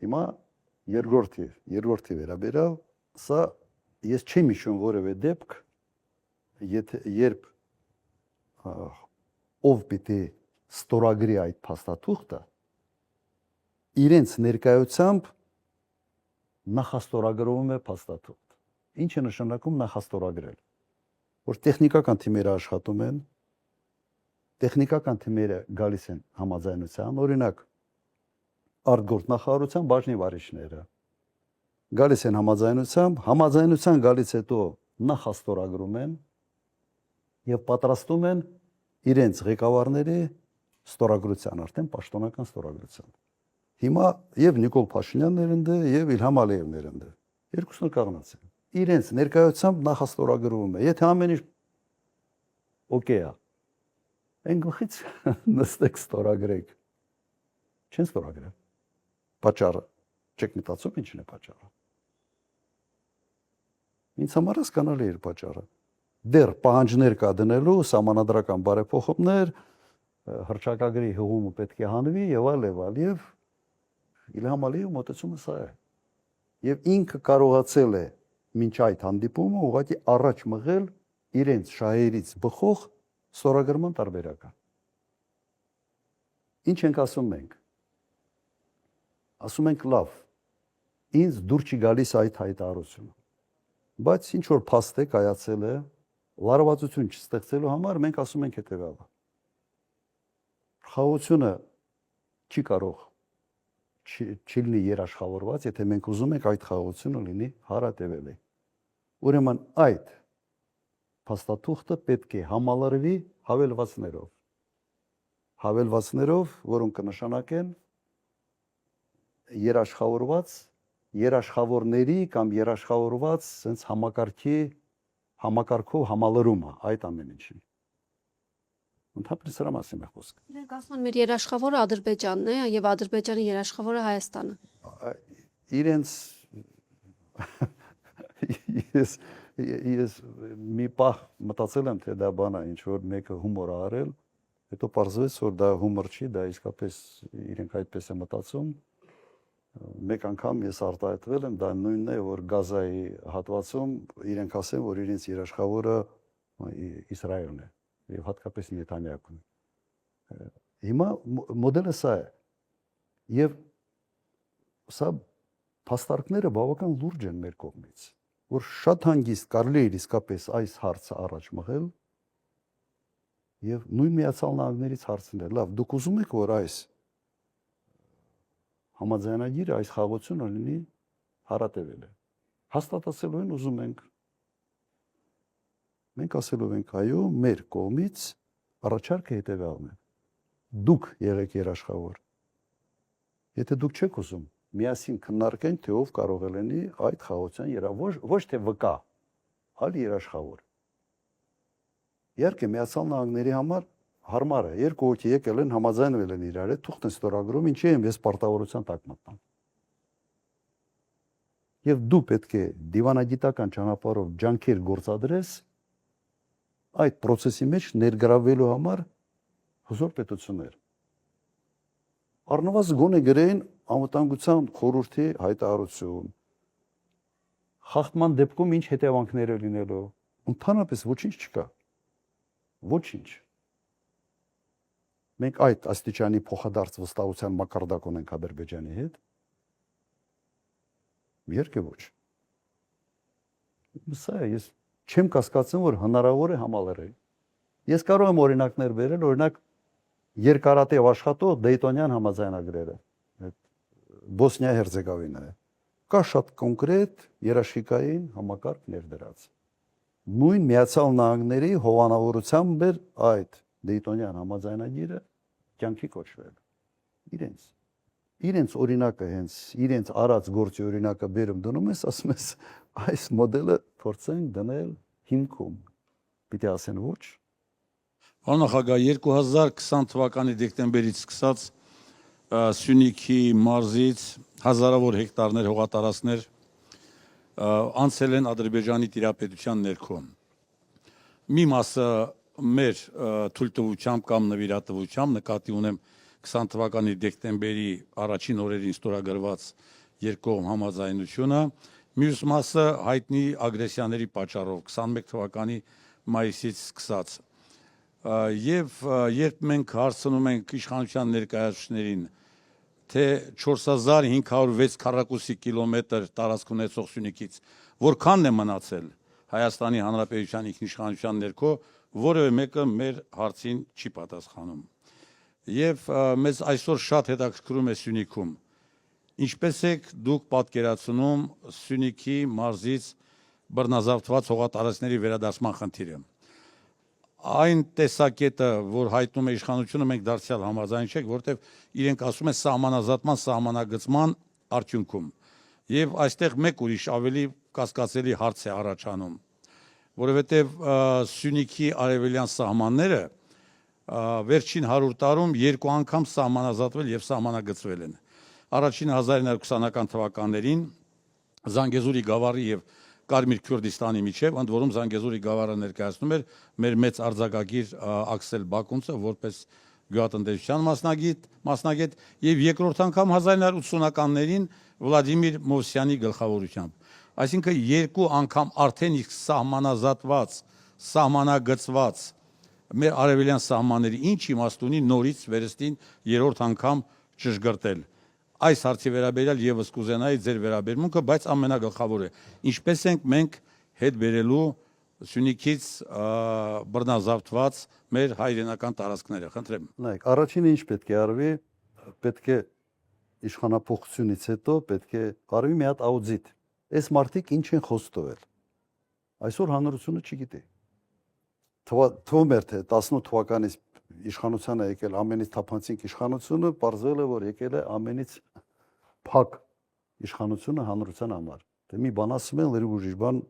Հիմա երկրորդի վերաբերյալ, սա ես չեմ հիշում որևէ դեպք, երբ ով պիտի ստորագրի այդ փաստաթուղթը, իրենց ներկայությամբ նախաստորագրում է փաստաթուղթ։ Ինչ է նշանակում նախաստորագրել։ Որ տեխնիկական թիմերը աշխատում են, տեխնիկական թիմերը գալիս են համաձայնության, օրինակ արտգործնախարարության բաժնի վարիչները գալիս են համաձայնության գալից հետո նախաստորագրում են եւ պատրաստում են իրենց ղեկավարների ստորագրության, արդեն պաշտոնական ստորագրության։ Հիմա եւ Նիկոլ Փաշինյանն երընդ է եւ Իլհամ Ալիևն երընդ է։ Երկուսն կողմից են։ Իրենց ներկայությամբ նախաստորագրվում է։ Եթե ամեն ինչ օքեյ է, այն գլխից նստեք ստորագրեք։ Չեն ստորագրել։ Պատճառը չեք մտածում ինչն է պատճառը։ Ինձ համար հասկանալի է պատճառը։ Դեռ պահանջներ կա դնելու սահմանադրական բարեփոխումներ, հռչակագրի հղումը պետք է հանվի եւ այլ եւ Իլհամ Ալիևի մոտեցումը սա է։ Եվ ինքը կարողացել է մինչ այդ հանդիպումը ուղղակի առաջ մղել իրենց շահերից բխող ստորագրման տարբերակը։ Ինչ ենք ասում մենք։ Ասում ենք լավ, ինձ դուր չի գալիս այդ հայտարարությունը։ Բայց ինչ որ փաստ է կայացել է, լարվածություն չստեղծելու համար մենք ասում ենք հետևյալը։ Խաղաղությունը չի կարող չի լինի երաշխավորված, եթե մենք ուզում ենք այդ խաղաղությունը լինի հարատևելի։ Ուրեմն այդ փաստաթուղթը պետք է համալրվի հավելվածներով, որոնք կնշանակեն երաշխավորների կամ երաշխավորված sense համակարգով համալրումը այդ ամեն ինչի։ Ընդհանրապես սրա մասին է խոսքը։ Իրենք ասում են մեր երաշխավորը Ադրբեջանն է եւ Ադրբեջանի երաշխավորը Հայաստանը։ Իրենց ես մի պահ մտածել եմ, թե դա բան է, ինչ որ մեկը հումոր է արել, հետո պարզվեց, որ դա հումոր չի, դա իսկապես իրենք այդպես է մտածում։ Մեկ անգամ ես արտահայտվել եմ, դա նույնն է, որ Գազայի հատվածում իրենք ասեն, որ իրենց երաշխավորը Իսրայելն է եւ հատկապես Նեթանյահուն։ Հիմա մոդելը սա է։ Եվ սա փաստարկները բավական լուրջ են մեր կողմից, որ շատ հանգիստ կարելի է իսկապես այս հարցը առաջ մղել եւ նույն Միացյալ Նահանգներից հարցնել։ Լավ, դուք ուզում եք, որ այս համաձայնագիրը, այս խաղաղությունը լինի հարատևել է։ Հաստատացելու են ուզում ենք։ Մենք ասելու ենք, այո, մեր կողմից առաջարկը հետևյալն է։ Դուք եղեք երաշխավոր։ Եթե դուք չեք ուզում, միասին քննարկենք, թե ով կարող է լինի այդ խաղաղության ոչ թե վկա, այլ երաշխավոր։ Իհարկե, Միացյալ Նահանգների համար հարմար է, երկու հոգի եկել են, համաձայնվել են իրար հետ, թուղթ են ստորագրում, ինչի եմ ես պարտավորության տակ մտնամ։ Եվ դու պետք է դիվանագիտական ճանապարհով ջանքեր գործադրես այդ process-ի մեջ ներգրավելու համար հզոր պետություններ։ Առնվազն գոնե գրեն անվտանգության խորհրդի հայտարարություն։ Խախտման դեպքում ինչ հետևանքներ է լինելու։ Ընդհանրապես ոչինչ չկա։ Ոչինչ։ Մենք այդ աստիճանի փոխադարձ վստահության մակարդակ ունենք Ադրբեջանի հետ։ Իհարկե ոչ։ Սա է, ես չեմ կասկածում, որ հնարավոր է համալրել։ Ես կարող եմ օրինակներ բերել, օրինակ երկարատև աշխատող Դեյտոնյան համաձայնագրերը, Բոսնիա-Հերցեգովինա է։ Կա շատ կոնկրետ երաշխիքային համակարգ ներդրած։ Նույն Միացյալ Նահանգների հովանավորությամբ էր այդ Դեյտոնյան համաձայնագիրը կյանքի կոչվել։ Իրենց օրինակը հենց իրենց արած գործի օրինակը բերում դնում ես, ասում ես այս մոդելը փորձենք դնել հիմքում։ Պիտի ասեն ոչ։ Պարոն նախագահ, 2020 թվականի դեկտեմբերից սկսած Սյունիքի մարզից հազարավոր հեկտարներ հողատարածքներ անցել են Ադրբեջանի տիրապետության ներքո։ Մի մասը մեր թույլտվությամբ կամ նվիրատվությամբ նկատի ունեմ 20 թվականի դեկտեմբերի առաջին օրերին ստորագրված երկկողմ համաձայնությունը, մյուս մասը հայտնի ագրեսիաների պատճառով 21 թվականի մայիսից սկսած։ Եվ երբ մենք հարցնում ենք իշխանության ներկայացուցիչներին, թե 4506 քառակուսի կիլոմետր տարածք ունեցող Սյունիքից որքանն է մնացել Հայաստանի Հանրապետության ինքնիշխանության ներքո, որևէ մեկը մեր հարցին չի պատասխանում։ Եվ մեզ այսօր շատ հետաքրքրում է Սյունիքում, ինչպես եք դուք պատկերացնում Սյունիքի մարզից բռնազավթված հողատարածքների վերադարձման խնդիրը։ Այն տեսակետը, որ հայտնում է իշխանությունը, մենք դարձյալ համաձայն չենք, որտեղ իրենք ասում են սահմանազատման, սահմանագծման արդյունքում։ Եվ այստեղ մեկ ուրիշ ավելի կասկածելի հարց է առաջանում, որովհետև Սյունիքի արևելյան սահմանները վերջին 100 տարում 2 անգամ սահմանազատվել եւ սահմանագծվել են։ Առաջին 1920-ական թվականներին Զանգեզուրի գավառի եւ Կարմիր Քյուրդիստանի միջև, ընդ որում Զանգեզուրի գավառը ներկայացնում էր մեր մեծ արձակագիր Աքսել Բակունցը որպես գյուղատնտեսության մասնագետ եւ երկրորդ անգամ 1980-ականներին Վլադիմիր Մովսյանի գլխավորությամբ։ Այսինքն 2 անգամ արդեն իսկ սահմանազատված, սահմանագծված մեր արևելյան սահմանների ինչ իմաստ ունի նորից վերստին երրորդ անգամ ճշգրտել։ Այս հարցի վերաբերյալ եւս կուզենայի ձեր վերաբերմունքը, բայց ամենագլխավորը, ինչպես ենք մենք հետ բերելու Սյունիքից բռնազավթված մեր հայրենական տարածքները, խնդրեմ։ Նայեք, առաջինը ինչ պետք է արվի, պետք է իշխանապողությունից հետո պետք է արվի մի հատ աուդիտ։ Այս մարդիկ ինչ են խոստովել։ Այսօր հանրությունը չգիտի։ Թվում էր թե 18 թվականից իշխանության է եկել ամենից թափանցիկ իշխանությունը, պարզվել է, որ եկել է ամենից փակ իշխանությունը հանրության համար։ Դե մի բան ասում են, լրիվ ուրիշ բան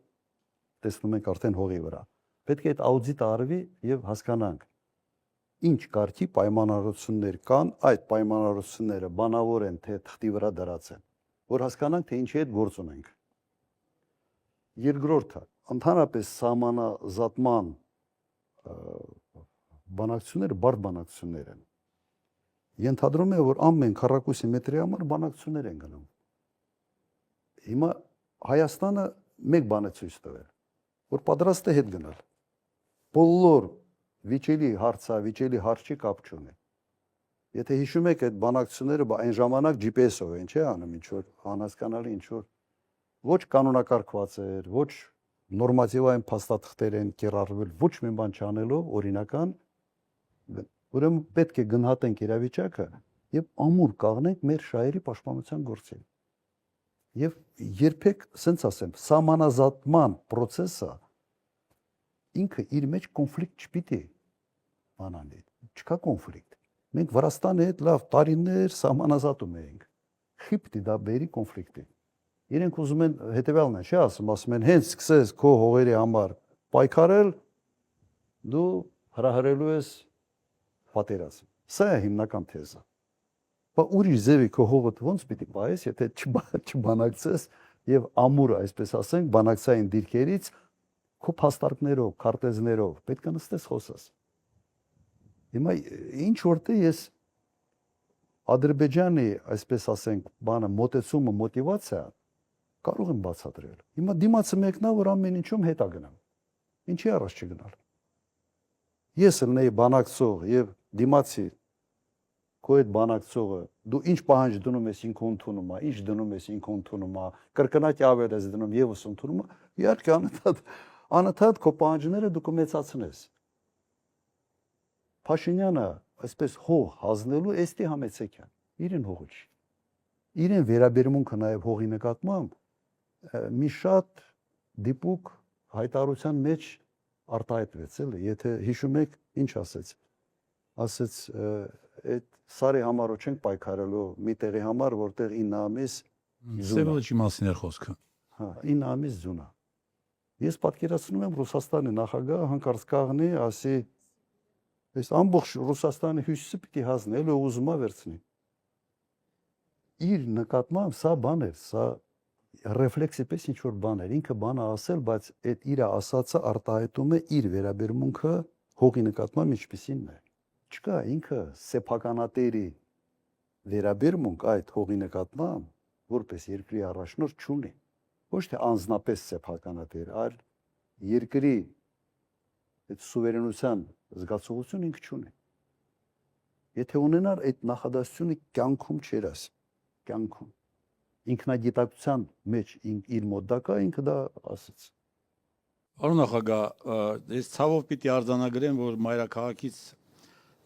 տեսնում ենք արդեն հողի վրա։ Պետք է այդ աուդիտը արվի եւ հասկանանք ինչ կարգի պայմանավորություններ կան, այդ պայմանավորությունները բանավոր են թե թղթի վրա դրած են, որ հասկանանք թե ինչի հետ գործ ունենք։ Երկրորդը, ընդհանրապես սահմանազատման բանակցությունները բարդ բանակցություններ են։ Ենթադրում է, որ ամեն քառակուսի մետրի համար բանակցություններ են գնում։ Հիմա Հայաստանը մեկ բան է ցույց տվել, որ պատրաստ է հետ գնալ։ Բոլոր վիճելի հարցի կապ չունի։ Եթե հիշում եք այդ բանակցությունները, այն ժամանակ GPS-ով են, չէ՞ անում, ինչ որ անհասկանալի, ինչ որ ոչ կանոնակարգված էր, ոչ նորմատիվային փաստաթղթեր են կիրառվել, ոչ մի բան չանելով օրինական, ուրեմն պետք է գնահատենք իրավիճակը եւ ամուր կաղնենք մեր շահերի պաշտպանության գործին։ Եվ երբեք, ասենց ասեմ, սահմանազատման process-ը ինքը իր մեջ կոնֆլիկտ չպիտի անանի։ Չկա կոնֆլիկտ։ Մենք Վրաստանի հետ լավ տարիներ սահմանազատում էինք։ Խիպտի դա բերի կոնֆլիկտի։ Իրենք ուզում են հետեւյալն է, չէ՞ ասում են հենց սկսես քո հողերի համար պայքարել, դու հրահրելու ես պատերազմ։ Սա է հիմնական թեզը։ Բայց ուրիշ ձևի քո հողը ոնց պիտի բայես, եթե չբանակցես եւ ամուր, այսպես ասենք, բանակցային դիրքերից քո փաստարկներով, քարտեզներով պետք է նստես խոսես։ Հիմա ինչ որտե ես Ադրբեջանի, այսպես ասենք, բանը մոտեցումը, մոտիվացիա կարող եմ բացատրել։ Հիմա դիմացը մեկնա, որ ամեն ինչում հետա գնամ։ Ինչի առաջ չգնալ։ Ես ելնեի բանակցող եւ դիմացի քո այդ բանակցողը դու ինչ պահանջ դնում ես ինքը ընդունում է, ինչ դնում ես ինքը ընդունում է, կրկնակի ավել ես դնում եւս ընդունում է, իհարկե անընդհատ քո պահանջները դու կմեծացնես։ Փաշինյանը այսպես հող հանձնելու էստի համեցեք են, իրեն հողը չի։ Իրեն վերաբերմունքը նաեւ հողի նկատմամբ մի շատ դիպուկ հայտարարության մեջ արտահայտվեց էլի, եթե հիշում եք, ինչ ասեց։ Ասեց այդ սարի համար չենք պայքարելու մի տեղի համար, որտեղ 9 ամիս Սևոջի մասին էր խոսքը։ Հա, 9 ամիս ձունա։ Ես պատկերացնում եմ Ռուսաստանի նախագահը հանկարծ կաղնի, ասի, այս ամբողջ Ռուսաստանի հյուսիսը պիտի հանձնել ու ուզում է վերցնի։ Իր նկատմամբ սա բան էր, սա ռեֆլեքսի պես ինչ որ բան էր, ինքը բանը ասել, բայց այդ իր ասածը արտահայտում է իր վերաբերմունքը հողի նկատմամբ ինչպիսին է։ Չկա ինքը սեփականատերի վերաբերմունք այդ հողի նկատմամբ որպես երկրի առաջնորդ չունի։ Ոչ թե անձնապես սեփականատեր, այլ երկրի այդ սուվերենության զգացողություն ինքը չունի։ Եթե ունենար այդ նախադասությունը կյանքում չեր ասի, կյանքում։ Ինքնագիտակցության մեջ իր մոտ դա կա, ինքը դա ասաց։ Պարոն նախագահ, ես ցավով պիտի արձանագրեմ, որ մայրաքաղաքից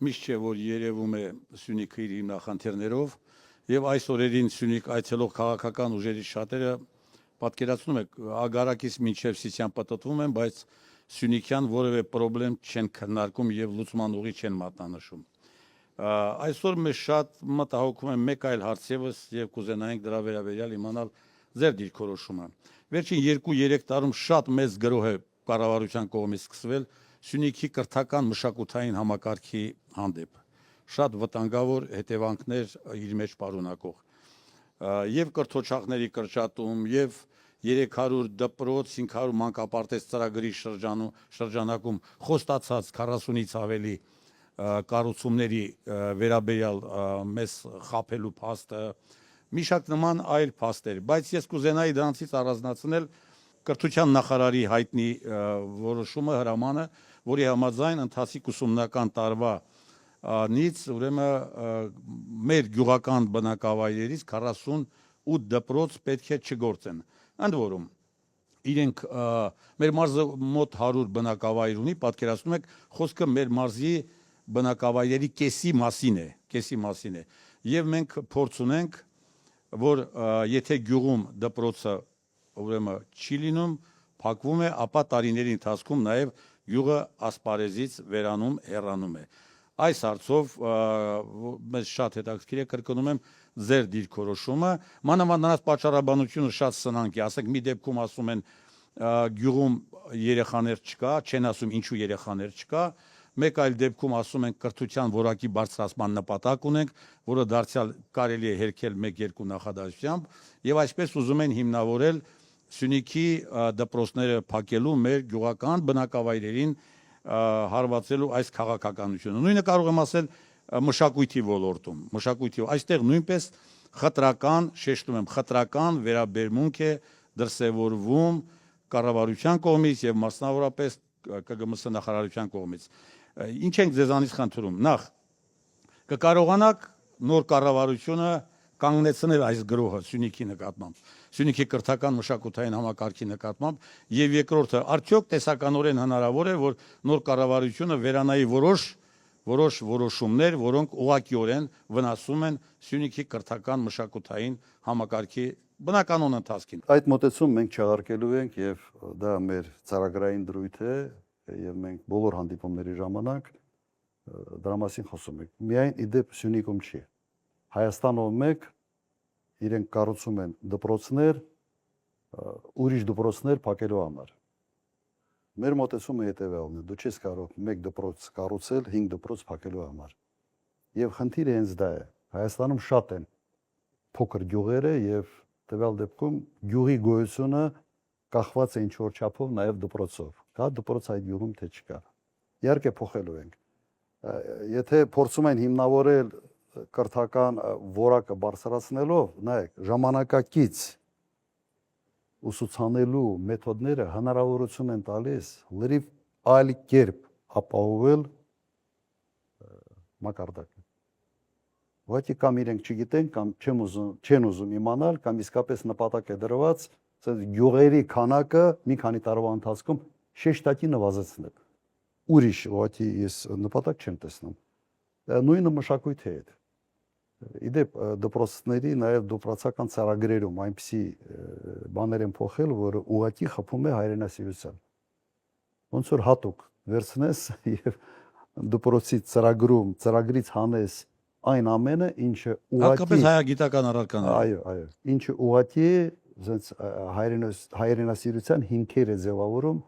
միշտ չէ, որ երևում է Սյունիքը իր հիմնախնդիրներով, եւ այս օրերին Սյունիք այցելող քաղաքական ուժերի շատերը պատկերացնում եք, ագարակից մինչև Սիսիան պատտվում են, բայց Սյունիքյան որևէ խնդրեմ չեն քննարկում եւ լուծման ուղի չեն մատնանշում։ Այսօր մեզ շատ մտահոգում է մեկ այլ հարց եւս եւ կուզենայինք դրա վերաբերյալ իմանալ ձեր դիրքորոշումը։ Վերջին 2-3 տարում շատ մեծ գրոհ է կառավարության կողմից սկսվել Սյունիքի կրթական մշակութային համակարգի հանդեպ։ Շատ վտանգավոր հետևանքներ իր մեջ պարունակող։ Եվ կրթօջախների կրճատում, եւ 300 դպրոց, 500 մանկապարտեզ ծրագրի շրջանակում խոստացած 40-ից ավելի կառուցումների վերաբերյալ մեզ խաբելու փաստը, մի շարք նման այլ փաստեր, բայց ես կուզենայի դրանցից առանձնացնել կրթության նախարարի հայտնի որոշումը, հրամանը, որի համաձայն ընթացիկ ուսումնական տարվա նից ուրեմն մեր գյուղական բնակավայրերից 48 դպրոց պետք է չգործեն։ Ընդ որում իրենք մեր մարզը մոտ 100 բնակավայր ունի, պատկերացնում եք, խոսքը մեր մարզի բնակավայրերի կեսի մասին է, եւ մենք փորձ ունենք, որ եթե գյուղում դպրոցը ուրեմն չի լինում, փակվում է, ապա տարիների ընթացքում նաեւ գյուղը ասպարեզից վերանում, հեռանում է։ Այս հարցով մեզ շատ հետաքրքիր է, կրկնում եմ, ձեր դիրքորոշումը, մանավանդ պատճառաբանությունը շատ սնանկ է, ասենք մի դեպքում ասում են գյուղում երեխաներ չկա, չեն ասում ինչու երեխաներ չկա, մեկ այլ դեպքում ասում են կրթության որակի բարձրացման նպատակ ունենք, որը դարձյալ կարելի է հերքել 1-2 նախադասությամբ, եւ այսպես ուզում են հիմնավորել Սյունիքի դպրոցները փակելու մեր գյուղական բնակավայրերին հարվածելու այս քաղաքականությունը։ Նույնը կարող եմ ասել մշակույթի ոլորտում, այստեղ նույնպես խտրական, շեշտում եմ, խտրական վերաբերմունք է դրսևորվում կառավարության կողմից եւ մասնավորապես ԿԳՄՍ նախարարության կողմից։ Ինչ ենք ձեզանից խնդրում։ Նախ կկարողանաք նոր կառավարությունը կանգնեցնել այս գրոհը Սյունիքի նկատմամբ, Սյունիքի կրթական մշակութային համակարգի նկատմամբ, եւ երկրորդը, արդյոք տեսականորեն հնարավոր է, որ նոր կառավարությունը վերանայի որոշ որոշումներ, որոնք ուղղակիորեն վնասում են Սյունիքի կրթական մշակութային համակարգի բնականոն ընթացքին։ Այդ մոտեցում մենք չեղարկելու ենք եւ դա մեր ծրագրային դրույթ է եւ մենք բոլոր հանդիպումների ժամանակ դրա մասին խոսում ենք։ Միայն իդեպ Սյունիքում չի։ Հայաստանում մեկ իրենք կառուցում են դպրոցներ, ուրիշ դպրոցներ փակելու համար։ Մեր մոտեցումը հետևյալն է. դու չես կարող մեկ դպրոց կառուցել 5 դպրոց փակելու համար։ Եվ խնդիրը հենց դա է։ Հայաստանում շատ են փոքր գյուղերը եւ տվյալ դեպքում գյուղի գոյությունը կախված է ինչ-որ չափով նաեւ դպրոցով։ Կա դպրոց այդ գյուղում թե չկա։ Իհարկե փոխելու ենք։ Եթե փորձում են հիմնավորել կրթական որակը բարձրացնելով, նայեք, ժամանակակից ուսուցանելու մեթոդները հնարավորություն են տալիս լրիվ այլ կերպ ապահովել մակարդակը։ Ուղղակի կամ իրենք չգիտեն, կամ չեն ուզում իմանալ, կամ իսկապես նպատակ է դրված գյուղերի քանակը մի քանի տարվա ընթացքում շեշտակի նվազեցնել։ Ուրիշ ուղղակի ես նպատակ չեմ տեսնում։ Նույնը մշակույթի հետ։ Իդեպ դպրոցների նաև դպրոցական ծրագրերում այնպիսի բաներ են փոխել, որը ուղղակի խփում է հայրենասիրության։ Ոնց որ հատուկ վերցնես եւ դպրոցի ծրագրում ծրագրից հանես այն ամենը, ինչը ուղղակի հատկապես հայագիտական առարկաներ։ Այո, ինչը ուղղակի զենց հայրենասիրության հիմքեր է ձևավորում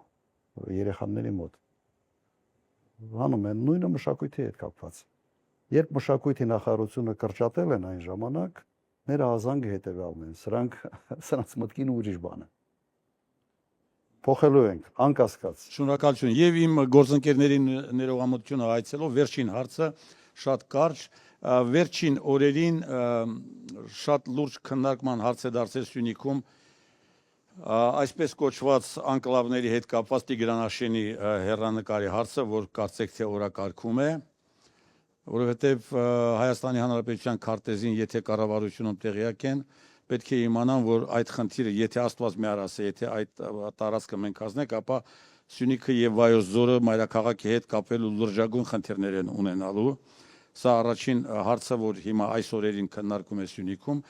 երեխաների մոտ։ Հանում են նույնը մշակույթի հետ կապված։ Երբ մշակույթի նախարարությունը կրճատել են այն ժամանակ, մեր ազանգը հետևյալն են, սրանց մտքին ուրիշ բան է։ Փոխելու ենք, անկասկած։ Շնորհակալություն։ Եվ իմ գործընկերների ներողամտությունը այցելով վերջին հարցը շատ կարճ, վերջին օրերին շատ լուրջ քննարկման հարց է դարձել Սյունիքում Այսպես կոչված անկլավների հետ կապված Տիգրանաշենի հեռանկարի հարցը, որ կարծեք թե օրակարգում է, որովհետև Հայաստանի Հանրապետության քարտեզին, եթե կառավարությունում տեղյակ են, պետք է իմանան, որ այդ խնդիրը, եթե Աստված մի առ ասե, եթե այդ տարածքը մենք հանձնենք, ապա Սյունիքը եւ Վայոց ձորը մայրաքաղաքի հետ կապելու լրջագույն խնդիրներ են ունենալու։ Սա առաջին հարցը, որ հիմա այս օրերին քննարկում է Սյունիքում,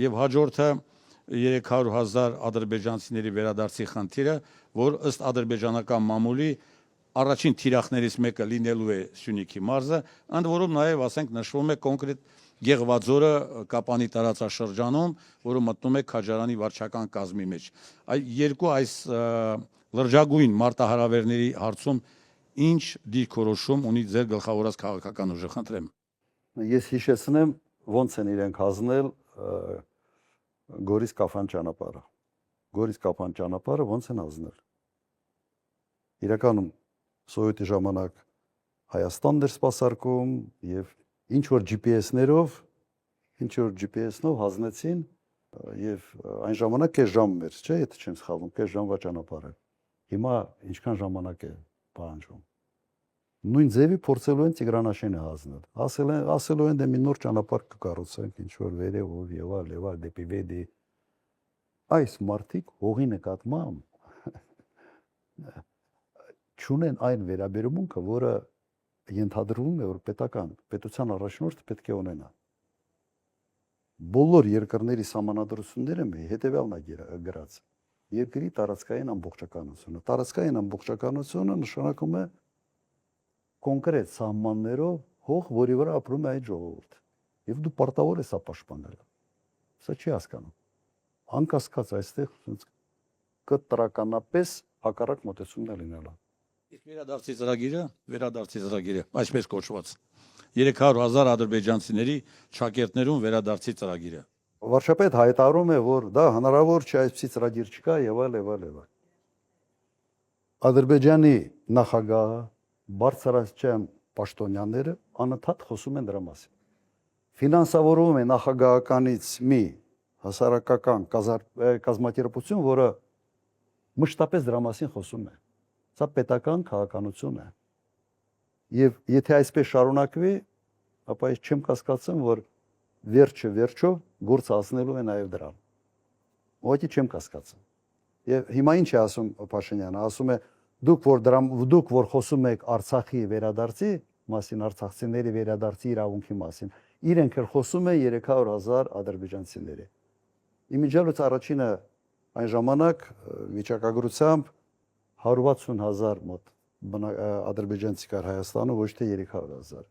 եւ հաջորդը 300,000 ադրբեջանցիների վերադարձի խնդիրը, որ ըստ ադրբեջանական մամուլի առաջին թիրախներից մեկը լինելու է Սյունիքի մարզը, ընդ որում նաև, ասենք, նշվում է կոնկրետ Գեղվաձորը Կապանի տարածաշրջանում, որը մտնում է Քաջարանի վարչական կազմի մեջ։ Երկու այս լրջագույն մարտահրավերների հարցում ինչ դիրքորոշում ունի ձեր գլխավորած քաղաքական ուժը, խնդրեմ։ Ես հիշեցնեմ ոնց են իրենք հանձնել Գորիս-Կապան ճանապարհը։ Գորիս-Կապան ճանապարհը ոնց են հանձնել։ Իրականում Սովետի ժամանակ Հայաստանն էր սպասարկում եւ ինչ որ GPS-նով հանձնեցին եւ այն ժամանակ կես ժամ էր, չէ՞, եթե չեմ սխալվում, կես ժամվա ճանապարհը։ Հիմա ինչքան ժամանակ է պահանջում։ Նույն ձևի փորձելու են Տիգրանաշենը հանձնել։ Ասելու են դե մի նոր ճանապարհ կկառուցենք, ինչ որ վերևով եւ այլ դեպի Վեդի։ Այս մարդիկ հողի նկատմամբ չունեն այն վերաբերմունքը, որը ենթադրվում է, որ պետության առաջնորդը պետք է ունենա։ Բոլոր երկրների սահմանադրությունները հետևյալն է գրած. երկրի տարածքային ամբողջականությունը։ Տարածքային ամբողջականությունը նշանակում է կոնկրետ սահմաններով հող, որի վրա ապրում է այդ ժողովուրդը։ Եվ դու պարտավոր ես պաշտպանել։ Սա չի հասկանում։ Անկասկած այստեղ կտրականապես հակառակ մոտեցումն է լինելու։ Իսկ վերադարձի ծրագիրը, այսպես կոչված 300,000 ադրբեջանցիների շակերտներուն վերադարձի ծրագիրը։ Վարչապետ հայտարարում է, որ դա հնարավոր չէ, այսպիսի ծրագիր չկա եւ այլ։ Ադրբեջանի նախագահը, բարձրաստիճան պաշտոնյաները անընդհատ խոսում են դրա մասին։ Ֆինանսավորում է նախագահականից մի հասարակական կազմակերպություն, որը մշտապես դրա մասին խոսում է։ Սա պետական քաղաքականություն է։ Եվ եթե այսպես շարունակվի, ապա ես չեմ կասկածում, որ վերջը գործ հասնելու է նաև դրան։ Ուղղակի չեմ կասկածում։ Եվ հիմա ինչ է ասում Փաշինյանը, ասում է դուք որ խոսում եք Արցախի վերադարձի մասին, արցախցիների վերադարձի իրավունքի մասին, իրենք էլ խոսում են 300,000 ադրբեջանցիների։ Իմիջիալոց առաջինը այն ժամանակ վիճակագրությամբ 160,000 մոտ ադրբեջանցի կար Հայաստանում, ոչ թե 300,000։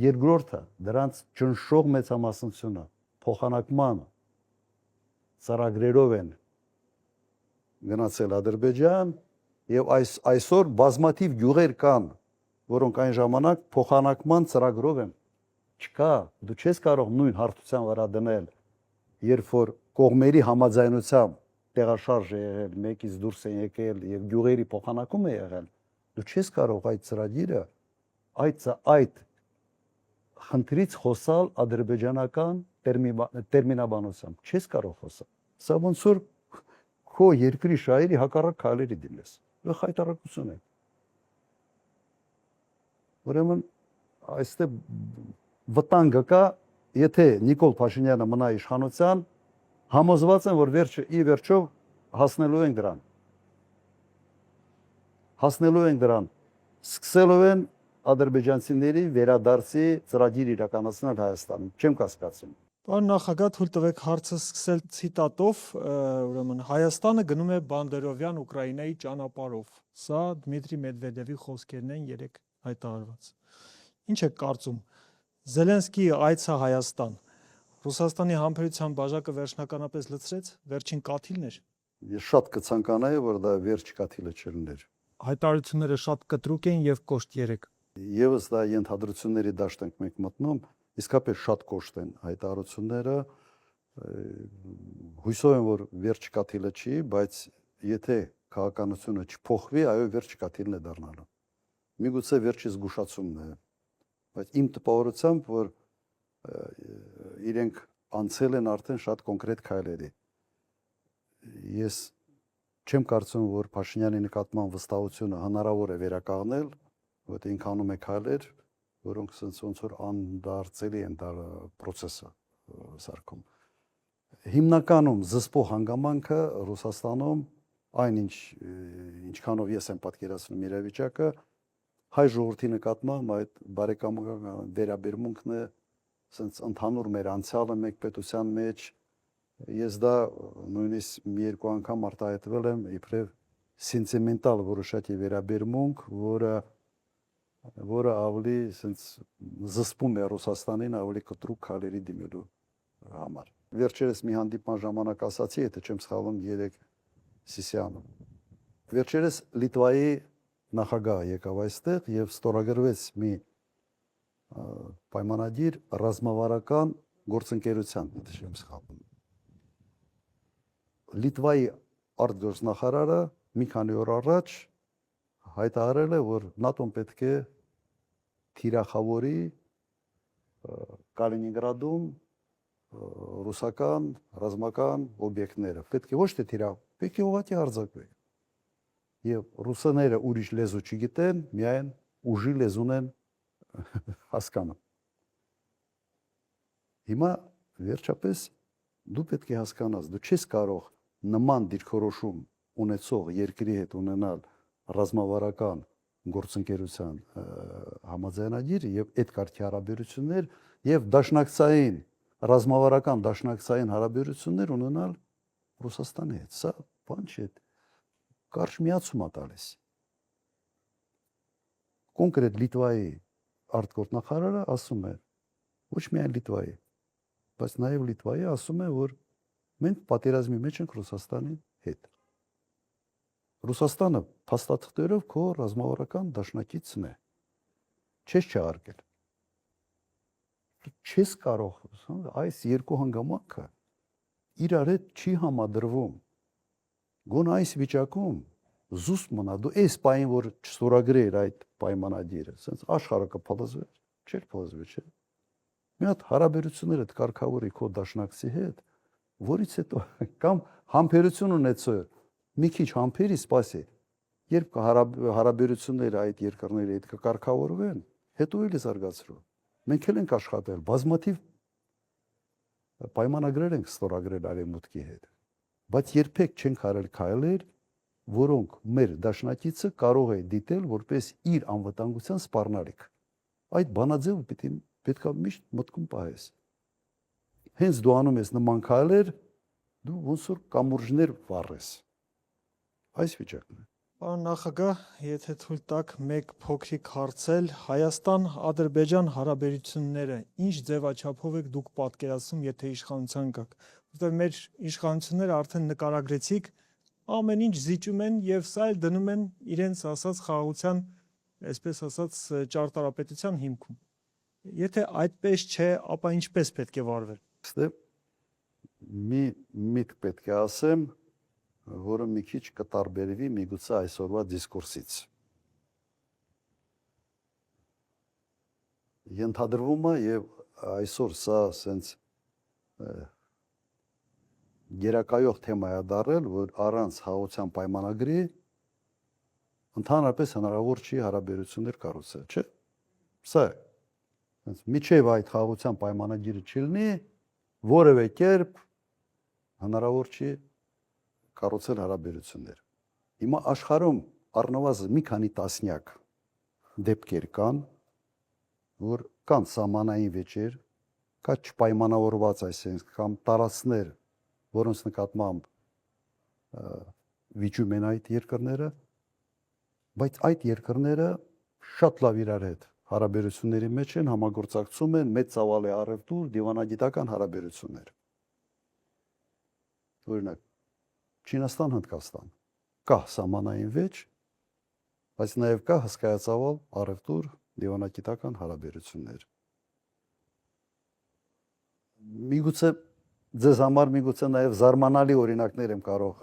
Երկրորդը դրանց ճնշող մեծամասնությունը փոխանակման ծրագրերով են գնացել Ադրբեջան եւ այսօր բազմաթիվ գյուղեր կան, որոնք այն ժամանակ փոխանակման ծրագրով են։ Չկա, դու չես կարող նույն հարթության վրա դնել, երբ որ կողմերի համաձայնությամբ տեղաշարժ է եղել, մեկից դուրս են եկել եւ գյուղերի փոխանակում է եղել, դու չես կարող այդ ծրագիրը այդ խնդրից խոսալ ադրբեջանական տերմինաբանությամբ, չես կարող խոսալ։ Սա ոնց որ քո երկրի շահերի հակառակ քայլերի դիմես։ Դա խայտարակություն է։ Ուրեմն այստեղ վտանգը կա, եթե Նիկոլ Փաշինյանը մնա իշխանության, համոզված եմ, որ վերջով հասնելու ենք դրան։ Սկսելու են ադրբեջանցիների վերադարձի ծրագիր իրականացնել Հայաստանում։ Չեմ կասկածում։ Պարոն նախագահ, թույլ տվեք հարցը սկսել ցիտատով, ուրեմն Հայաստանը գնում է Բանդերովյան Ուկրաինայի ճանապարհով։ Սա Դմիտրի Մեդվեդևի խոսքերն են երեք հայտարարված։ Ինչ է կարծում Զելենսկիի այցը Հայաստան Ռուսաստանի համբերության բաժակը վերջնականապես լցրեց, վերջին կաթիլն էր։ Ես շատ կցանկանայի, որ դա վերջ կաթիլը չլիներ։ Հայտարարությունները շատ կտրուկ էին եւ կոշտ երեք։ Եվս դա ենթադրությունների դաշտ ենք մենք մտնում, իսկապես շատ կոշտ են հայտարարությունները։ Հույսով եմ, որ վերջ կաթիլը չի, բայց եթե քաղաքականությունը չփոխվի, այո, վերջ կաթիլն է դառնալու։ Միգուցե վերջի զգուշացումն է, բայց իմ տպավորությամբ, որ իրենք անցել են արդեն շատ կոնկրետ քայլերի։ Ես Չեմ կարծում, որ Փաշինյանի նկատմամբ վստահությունը հնարավոր է վերականգնել, որտեղ ինքը անում է քայլեր, որոնք ոնց որ անդարձելի են դա process-ը սարքում։ Հիմնականում զսպող հանգամանքը Ռուսաստանում ինչքանով ես եմ պատկերացնում իրավիճակը, հայ ժողովրդի նկատմամբ այդ բարեկամական վերաբերմունքն է, ասենց ընդհանուր մեր անցյալը մեկ պետության մեջ, ես դա նույնիսկ մի երկու անգամ արտահայտվել եմ իբրև սենտիմենտալ որոշակի վերաբերմունք, որը ավելի ասենց զսպում է Ռուսաստանին ավելի կտրուկ քայլերի դիմելու համար։ Վերջերս մի հանդիպման ժամանակ ասացի, եթե չեմ սխալվում, Երեք Սիսյանում։ Վերջերս Լիտվայի նախագահը եկավ այստեղ եւ ստորագրվեց մի պայմանագիր ռազմավարական գործընկերության, եթե չեմ սխալվում։ Լիտվայի արտգործնախարարը մի քանի օր առաջ հայտարարել է, որ ՆԱՏՕ-ն պետք է թիրախավորի Կալինինգրադում ռուսական ռազմական օբյեկտները։ Պետք է ոչ թե թիրախ, պետք է ուղղակի արձակվի։ Եվ ռուսները ուրիշ լեզու չգիտեն, միայն ուժի լեզուն են հասկանում։ Հիմա վերջապես դու պետք է հասկանաս, դու չես կարող նման դիրքորոշում ունեցող երկրի հետ ունենալ ռազմավարական գործընկերության համաձայնագիր եւ այդ կարգի հարաբերություններ եւ դաշնակցային ռազմավարական դաշնակցային հարաբերություններ ունենալ Ռուսաստանի հետ։ Սա բան չէ, կարճ միացում է տալիս։ Կոնկրետ Լիտվայի արտգործնախարարը ասում է, ոչ միայն Լիտվայի, բայց նաեւ Լիտվայի ասում է, որ մենք պատերազմի մեջ ենք Ռուսաստանի հետ։ Ռուսաստանը փաստաթղթերով քո ռազմավարական դաշնակիցն է։ Չես չհարգել։ Չես կարող այս երկու հանգամանքը իրար հետ չի համադրվում։ Գոնե այս վիճակում զուսպ մնա դու այս պահին որ չստորագրեր այդ պայմանագիրը, ասենց աշխարհը կփլզվեր, չէր փլզվի, չէ։ Մի հատ հարաբերությունները կարգավորի քո դաշնակցի հետ, որից հետո կամ համբերություն ունեցող մի քիչ համբերի սպասի, երբ հարաբերությունները այդ երկրների հետ կկարգավորվեն, հետո էլ զարգացրու։ Մենք էլ ենք աշխատել, բազմաթիվ պայմանագրեր ենք ստորագրել Արևմուտքի հետ, բայց երբեք չենք արել քայլեր, որոնք մեր դաշնակիցը կարող է դիտել որպես իր անվտանգության սպառնալիք։ Այդ բանաձևը պետք է միշտ մտքում պահես։ Հենց դու անում ես նման քայլեր, դու ոնց որ կամուրջներ վառես։ Այս վիճակն է։ Պարոն նախագահ, եթե թույլ տաք մեկ փոքրիկ հարցել, Հայաստան-Ադրբեջան հարաբերությունները ինչ ձևաչափով եք դուք պատկերացնում, եթե իշխանության գաք։ Որտեղ մեր իշխանությունները արդեն նկարագրեցիք, ամեն ինչ զիջում են եւ սա էլ դնում են իրենց ասած խաղաղության, այսպես ասած, ճարտարապետության հիմքում։ Եթե այդպես չէ, ապա ինչպես պետք է վարվել։ Մի միտք պետք է ասեմ, որը մի քիչ կտարբերվի միգուցե այսօրվա դիսկուրսից։ Ենթադրվում է եւ այսօր սա ասենց գերակայող թեմա է դարել, որ առանց խաղաղության պայմանագրի ընդհանրապես հնարավոր չի հարաբերություններ կառուցել, չէ՞։ Սա ասենց միջև այդ խաղաղության պայմանագիրը չլինի, որևէ կերպ հնարավոր չի կառուցել հարաբերություններ։ Հիմա աշխարհում առնվազն մի քանի տասնյակ դեպքեր կան, որ կան սահմանային վեճեր, կա չպայմանավորված այսինքն կամ տարածքներ, որոնց նկատմամբ վիճում են այդ երկրները, բայց այդ երկրները շատ լավ իրար հետ հարաբերությունների մեջ են, համագործակցում են, մեծ ծավալ է առևտուր, դիվանագիտական հարաբերություններ։ Օրինակ Չինաստան-Հնդկաստան կա սահմանային վեճ, բայց նաև կա հսկայածավալ առևտուր, դիվանագիտական հարաբերություններ։ Միգուցե ձեզ համար միգուցե նաև զարմանալի օրինակներ եմ կարող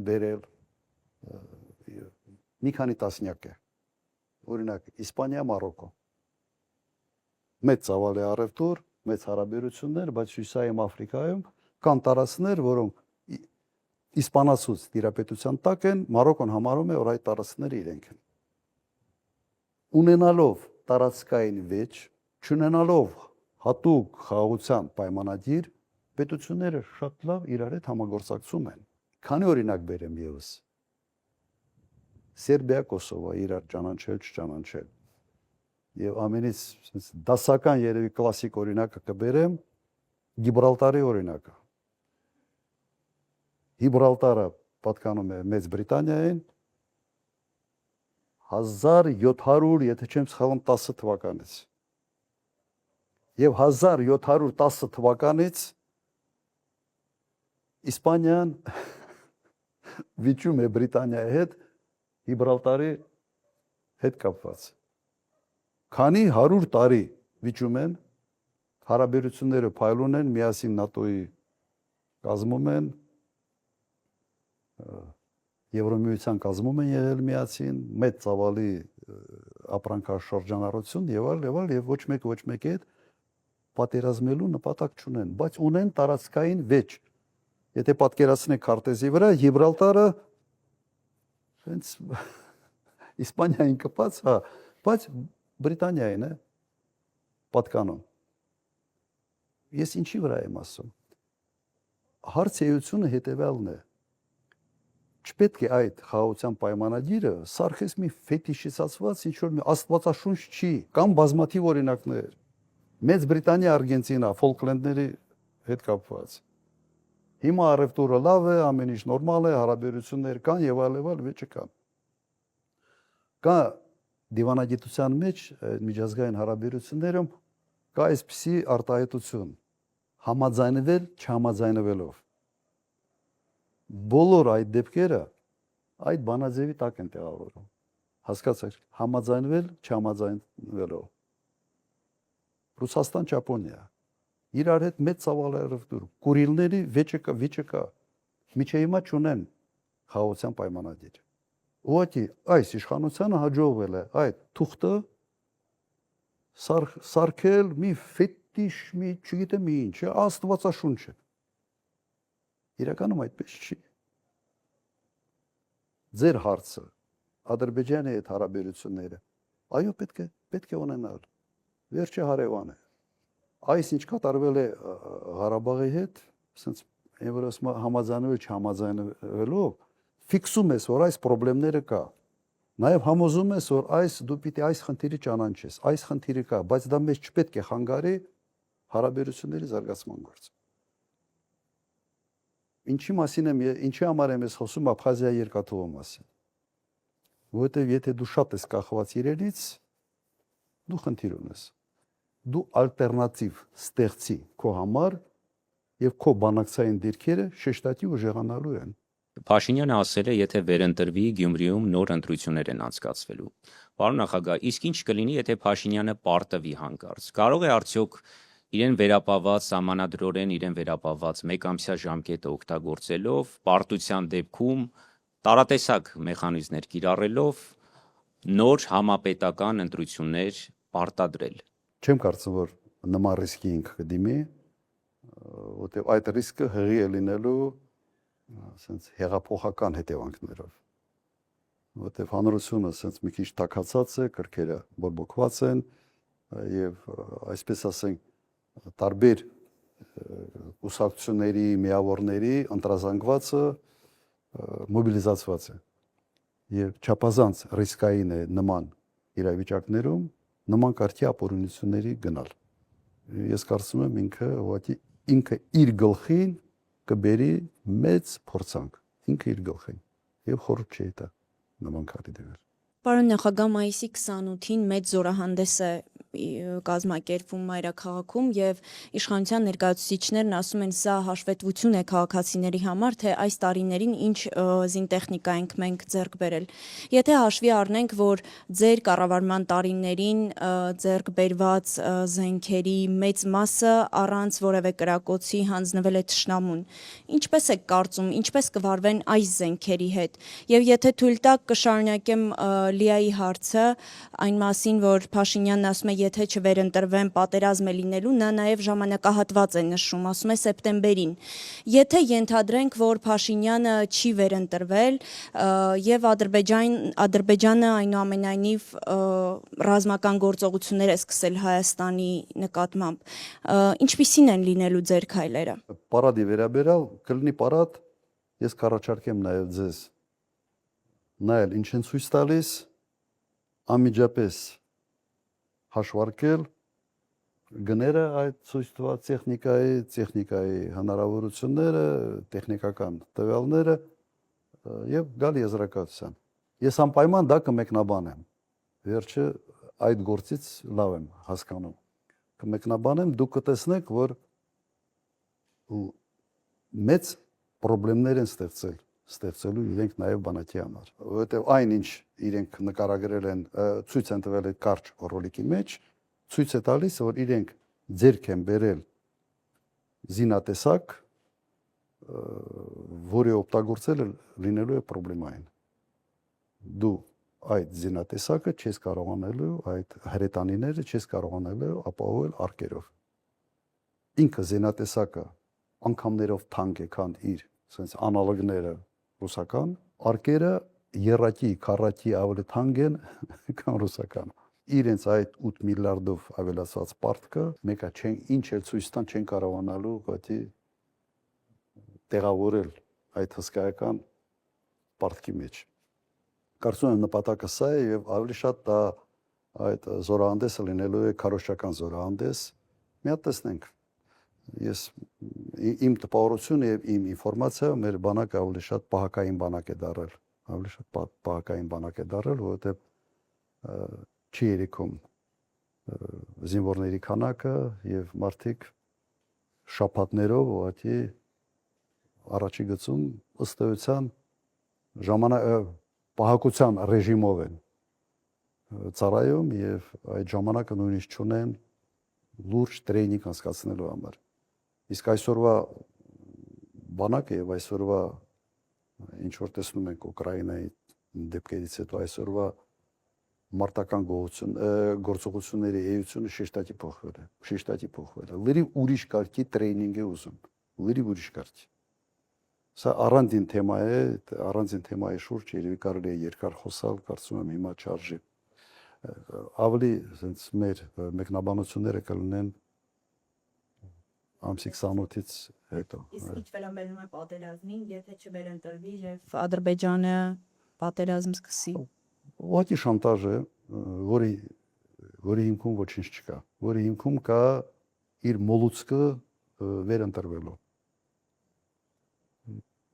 բերել, մի քանի տասնյակ է։ Օրինակ Իսպանիա, Մարոկո։ Մեծ ծավալ է առևտուր, մեծ հարաբերություններ, բայց Հյուսիսային Աֆրիկայում կան տարածքներ, որոնք իսպանացուց տիրապետության տակ են, Մարոկոն համարում է, որ այդ տարածքները իրենք են։ Ունենալով տարածքային վեճ, չունենալով հատուկ խաղաղության պայմանագիր, պետությունները շատ լավ իրար հետ համագործակցում են։ Քանի օրինակ բերեմ եւս։ Սերբիա, Կոսովո իրար ճանաչել, չճանաչել։ Եվ ամենից դասական երևի կլասիկ օրինակը կբերեմ Գիբրալտարի օրինակը։ Գիբրալտարը պատկանում է Մեծ Բրիտանիային 1700, եթե չեմ սխալվում, 10 թվականից։ Եվ 1710 թվականից Իսպանիան վիճում է Բրիտանիայի հետ Գիբրալտարի հետ կապված։ Քանի 100 տարի վիճում են, հարաբերությունները փայլուն են, միասին ՆԱՏՕ-ի կազմում են, Եվրոմիության կազմում են եղել միասին, մեծ ծավալի ապրանքաշրջանառություն եւ ոչ մեկը հետ պատերազմելու նպատակ չունեն, բայց ունեն տարածքային վեճ։ Եթե պատկերացնեք քարտեզի վրա, Գիբրալտարը հենց Իսպանիային կպած, բայց Բրիտանիային է պատկանում։ Ես ինչի վրա եմ ասում։ Հարցեությունը հետևյալն է. չպետք է այդ խաղաղության պայմանագիրը սարքես մի ֆետիշիզացված ինչ-որ մի աստվածաշունչ չի, կամ բազմաթիվ օրինակներ։ Մեծ Բրիտանիա, Արգենտինա, Ֆոլկլենդների հետ կապված։ Հիմա առևտուրը լավ է, ամեն ինչ նորմալ է, հարաբերություններ կան եւ այլ վեճը կա։ Կա դիվանագիտության մեջ միջազգային հարաբերություններում կա այսպիսի արտահայտություն՝ համաձայնվել չհամաձայնվելով։ Բոլոր այդ դեպքերը այդ բանաձևի տակ են տեղավորվում։ Հասկացաք, համաձայնվել չհամաձայնվելով։ Ռուսաստան, Ճապոնիա իրար հետ մեծ ծավալ առևտուր, Կուրիլների վիճը կա։ Միջև հիմա չունեն խաղաղության պայմանագիր։ Ուղղակի այս իշխանությանը հաջողվել է այդ թուղթը սարքել մի ֆետիշ, մի չգիտեմ ինչ, աստվածաշունչ է։ Իրականում այդպես չի։ Ձեր հարցը Ադրբեջանի հետ հարաբերությունները, այո, պետք է ունենալ։ Վերջը հարևան է։ Այս ինչ կատարվել է Ղարաբաղի հետ, ասենց համաձայնվել չհամաձայնվելով, ֆիքսում ես, որ այս խնդիրները կա։ Նաև համոզում ես, որ դու պիտի այս խնդիրը ճանաչես, այս խնդիրը կա, բայց դա մեզ չպետք է խանգարի հարաբերությունների զարգացման գործը։ Ինչի համար եմ ես խոսում Աբխազիա երկաթուղու մասին։ Որովհետև եթե դու շատ ես կախված իրենից, դու խնդիր ունես։ Դու ալտերնատիվ ստեղծի քո համար եւ քո բանակցային դիրքերը շեշտատի ուժեղանալու են։ Փաշինյանը ասել է, եթե վերընտրվի Գյումրիում նոր ընտրություններ են անցկացվելու։ Պարոն նախագահ, իսկ ինչ կլինի, եթե Փաշինյանը պարտվի հանկարծ։ Կարող է արդյոք իրեն վերապահված սահմանադրորեն իրեն վերապահված մեկամսյա ժամկետը օգտագործելով, պարտության դեպքում տարատեսակ մեխանիզմներ կիրառելով նոր համապետական ընտրություններ պարտադրել։ Չեմ կարծում, որ նման ռիսկի ինքը կդիմի, որտեղ այդ ռիսկը հղի է լինելու ասենց հեղափոխական հետևանքներով։ Որտեղ հանրությունը ասենց մի քիչ տաքացած է, կրքերը բորբոքված են եւ այսպես ասենք տարբեր կուսակցությունների, միավորների ընտրազանգվածը մոբիլիզացված է։ Եվ չափազանց ռիսկային է նման իրավիճակներում նման կարգի ապօրինությունների գնալ։ Ես կարծում եմ ինքը իր գլխին կբերի մեծ փորձանք, ինքը իր գլխին եւ խորհուրդ չի տա նման քարի դեր։ Պարոն նախագահ, մայիսի 28-ին մեծ զորահանդես է կազմակերպվում մայրաքաղաքում եւ իշխանության ներկայացուցիչներն ասում են, սա հաշվետվություն է քաղաքացիների համար, թե այս տարիներին ինչ զինտեխնիկա ենք մենք ձեռք բերել։ Եթե հաշվի առնենք, որ ձեր կառավարման տարիներին ձեռք բերված զենքերի մեծ մասը առանց որևէ կրակոցի հանձնվել է թշնամուն, ինչպես եք կարծում, ինչպես կվարվեն այս զենքերի հետ։ Եվ եթե թույլ տաք կշարունակեմ Լիայի հարցը այն մասին, որ Փաշինյանն ասում է, եթե չվերընտրվեն պատերազմ է լինելու, նա նաև ժամանակահատված է նշում, ասում է սեպտեմբերին։ Եթե ենթադրենք, որ Փաշինյանը չի վերընտրվել եւ Ադրբեջանը այնուամենայնիվ ռազմական գործողություններ է սկսել Հայաստանի նկատմամբ, ինչպիսին են լինելու ձեր քայլերը։ Պարադի վերաբերյալ կլինի պարադ, ես կառաջարկեմ նաև ձեզ նայել ինչ են ցույց տալիս, անմիջապես հաշվարկել գները այդ ցույց տված տեխնիկայի հնարավորությունները, տեխնիկական տվյալները եւ գալ եզրակացության։ Ես անպայման դա կմեկնաբանեմ։ Վերջը այդ գործից լավ եմ հասկանում։ Կմեկնաբանեմ, դուք կտեսնեք, որ մեծ խնդիրներ են ստեղծելու իրենք նաև բանակի համար, որովհետև այնինչ իրենք նկարագրել են, ցույց են տվել այդ կարճ ռոլիկի մեջ, ցույց է տալիս, որ իրենք ձեռք են բերել զինատեսակ, որի օգտագործելը լինելու է խնդրեմային։ Դու այդ զինատեսակը չես կարողանալու, այդ հրետանիները չես կարողանալու ապահովել արկերով։ Ինքը զինատեսակը անգամներով թանկ է, քան իր sense անալոգները ռուսական, արկերը երակի, քառակի ավելի թանկ են, քան ռուսական։ Իրենց այդ 8 միլիարդով ավելացած պարտքը, մեկը ինչ էլ ցույց տան չեն կարողանալու գտի տեղավորել այդ հսկայական պարտքի մեջ։ Կարծում եմ նպատակը սա է եւ ավելի շատ դա այդ զորահանդեսը լինելու է քարոշչական զորահանդես։ Մի հատ տեսնենք։ Ես իմ տպավորությունը եւ իմ ինֆորմացիա մեր բանակը ավելի շատ պահակային բանակ է դարել, ավելի շատ պահակային բանակ է դարել, որովհետեւ չի երիքում զինվորների քանակը եւ մարդիկ շաբաթներով ուղղակի առաջի գծում ըստ էության պահակության ռեժիմով են ծառայում եւ այդ ժամանակը նույնիսկ չունեն լուրջ տրեյնինգ անցկացնելու համար։ Իսկ այսօրվա բանակը եւ այսօրվա ինչ որ տեսնում ենք Ուկրաինայի դեպքերից հետո այսօրվա մարտական գործողությունների էությունը շեշտակի փոխվել է։ Լրիվ ուրիշ կարգի տրեյնինգ է ուզում, լրիվ ուրիշ կարգի։ Սա առանձին թեմա է, առանձին թեմայի շուրջ երևի կարելի է երկար խոսալ, կարծում եմ հիմա չարժի։ Ավելի sense մեր մեկնաբանությունները կլինեն ամսի 28-ից հետո։ Իսկ ինչ վերաբերում է պատերազմին, եթե չվերընտրվի եւ Ադրբեջանը պատերազմ սկսի։ Ուղղակի շանտաժ է, որի հիմքում ոչինչ չկա, որի հիմքում կա իր մոլուցքը վերընտրվելու։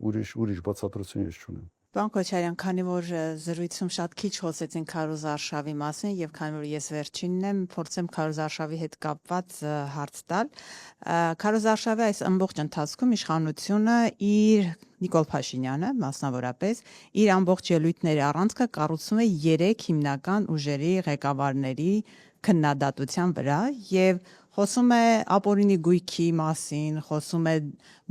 Ուրիշ բացատրություն ես չունեմ։ Պարոն Քոչարյան, քանի որ զրույցում շատ քիչ խոսեցին Քարոզ Արշավի մասին եւ քանի որ ես վերջինն եմ, փորձեմ Քարոզ Արշավի հետ կապված հարց տալ։ Քարոզ Արշավի այս ամբողջ ընթացքում իշխանությունը իր Նիկոլ Փաշինյանը մասնավորապես իր ամբողջ ելույթների առանցքը կառուցում է 3 հիմնական ուժերի ղեկավարների քննադատության վրա եւ խոսում է ապօրինի գույքի մասին, խոսում է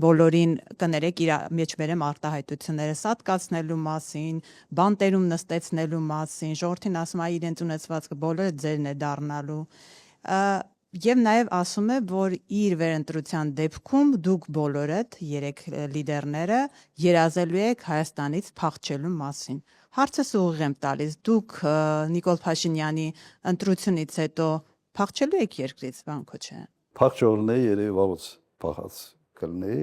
բոլորին կներեք իր մեջ վերեմ արտահայտությունները սատկացնելու մասին, բանտերում նստեցնելու մասին, ժողովրդին ասում է իրենց ունեցվածքը բոլորը ձերն է դառնալու։ Եվ նաև ասում է, որ իր վերընտրության դեպքում դուք բոլորդ 3 լիդերները երազելու եք Հայաստանից փախչելու մասին։ Հարցս ուղիղ եմ տալիս, դուք Նիկոլ Փաշինյանի ընտրությունից հետո փախչելու եք երկրից, պարոն Քոչարյան։ Փախչողն է երևի վաղուց փախած կլինի։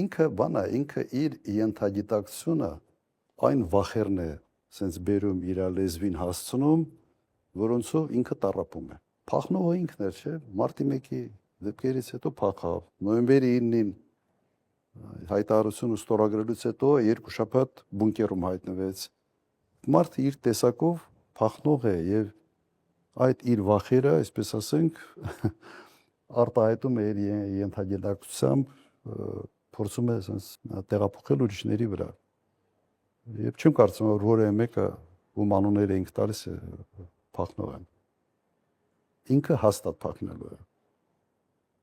Ինքը իր ենթագիտակցությունը այն վախերն է, sense բերում իր լեզվին հասցնում, որոնցով ինքը տառապում է։ Փախնողը ինքն էր, չէ՞, մարտի 1-ի դեպքերից հետո փախավ։ Նոյեմբերի 9-ին հայտարարությունը ստորագրելուց հետո 2 շաբաթ բունկերում հայտնվեց։ Մարդը իր տեսակով փախնող է եւ այդ իր վախերը, այսպես ասենք, արտահայտում է իր ենթագիտակցությամբ, փորձում է տեղափոխել ուրիշների վրա։ Եվ չեմ կարծում, որ որևէ մեկը ում անունները ինք տալիս է փախնող է։ Ինքը հաստատ փախնելու է։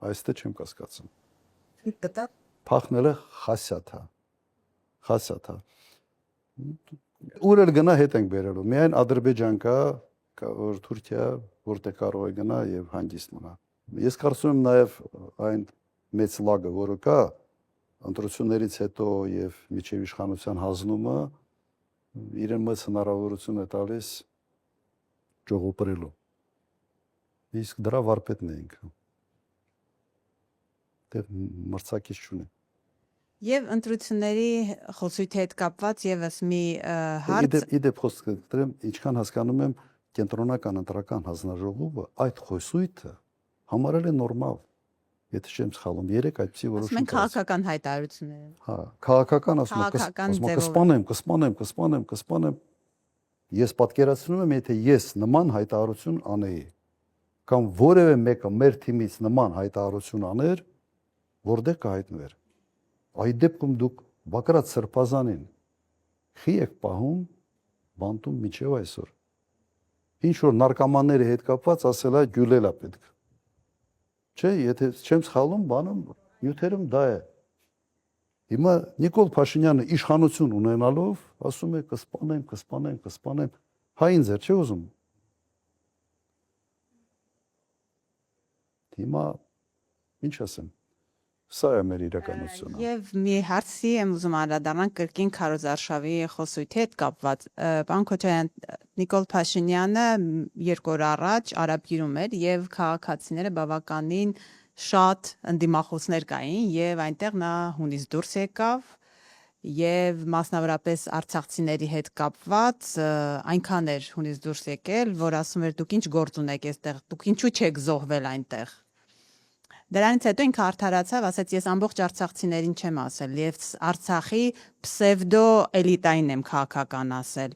Այստեղ չեմ կասկածում։ Փախնելը խասյաթ է։ Ուր էլ գնա հետ ենք բերելու։ Միայն Ադրբեջան կա, որ Թուրքիա, որտեղ կարող է գնա եւ հանգիստ մնա։ Ես կարծում եմ նաեւ այն մեծ լագը, որը կա ընտրություններից հետո եւ միջև իշխանության հանձնումը իրեն մեծ հնարավորություն է տալիս ճողոպրելու։ Իսկ դրա վարպետն է ինքը։ Դեռ մրցակից չունի։ Եվ ընտրությունների խոսույթի հետ կապված եւս մի հարց Իդեպ խոսքը դրեմ, ինչքան հասկանում եմ, կենտրոնական ընտրական հանձնաժողովը այդ խոսույթը համարել է նորմալ։ Եթե չեմ սխալվում, 3 այդպիսի որոշում ասում են քաղաքական հայտարարություններ են։ Հա, քաղաքական ասում Քաղաքական եմ, ձևով։ կսպանեմ։ Ես պատկերացնում եմ, եթե ես նման հայտարարություն անեի, կամ որևէ մեկը մեր թիմից նման հայտարարություն աներ, որտեղ կհայտնվեր։ Այդ դեպքում դուք Բակրատ Սրբազանին խի եք պահում բանտում միջև այսօր։ Ինչ որ նարկոմանների հետ կապված ասել է գյուլելա պետք։ Չէ, եթե չեմ սխալվում, բանում նյութերում դա է։ Հիմա Նիկոլ Փաշինյանը իշխանություն ունենալով ասում է կսպանեմ։ Հա ինձ չէ ուզում։ Հիմա ինչ ասեմ։ Սա է մեր իրականությունը։ Եվ մի հարցի եմ ուզում անդրադառնալ կրկին Քարոզարշավի խոսույթի հետ կապված։ Պարոն Քոչարյան, Նիկոլ Փաշինյանը 2 օր առաջ Արաբգիրում էր եւ քաղաքացիները բավականին շատ ընդդիմախոսներ կային եւ այնտեղ նա հունից դուրս եկավ եւ մասնավորապես արցախցիների հետ կապված այնքան էր հունից դուրս եկել, որ ասում էր դուք ինչ գործ ունեք այստեղ, դուք ինչու չեք զոհվել այնտեղ։ Դրանից հետո ինքը արդարացավ, ասաց ես ամբողջ արցախցիներին չեմ ասել եւ Արցախի պսևդո էլիտային եմ քաղաքական ասել։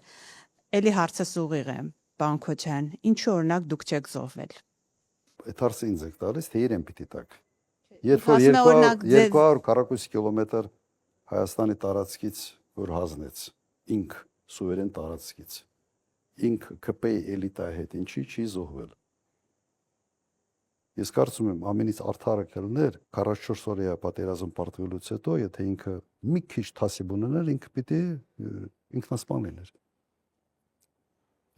Էլի հարցս ուղիղ է, պարոն Քոչարյան, ինչու օրինակ դուք չեք զոհվել։ Այդ հարցը ինձ եք տալիս, թե իրեն պիտի տակ։ Երբ որ ասում է, օրինակ, 200 քառակուսի կիլոմետր Հայաստանի տարածքից որ հանձնեց, ինք սուվերեն տարածքից, ինք ԿՊ-ի էլիտայի հետ ինչի չի զոհվել։ Ես կարծում եմ ամենից արդարը կլներ 44 օրյա պատերազմ պարտվելուց հետո, եթե ինքը մի քիչ թասիբ ունենար, ինքը պիտի ինքնասպան լիներ։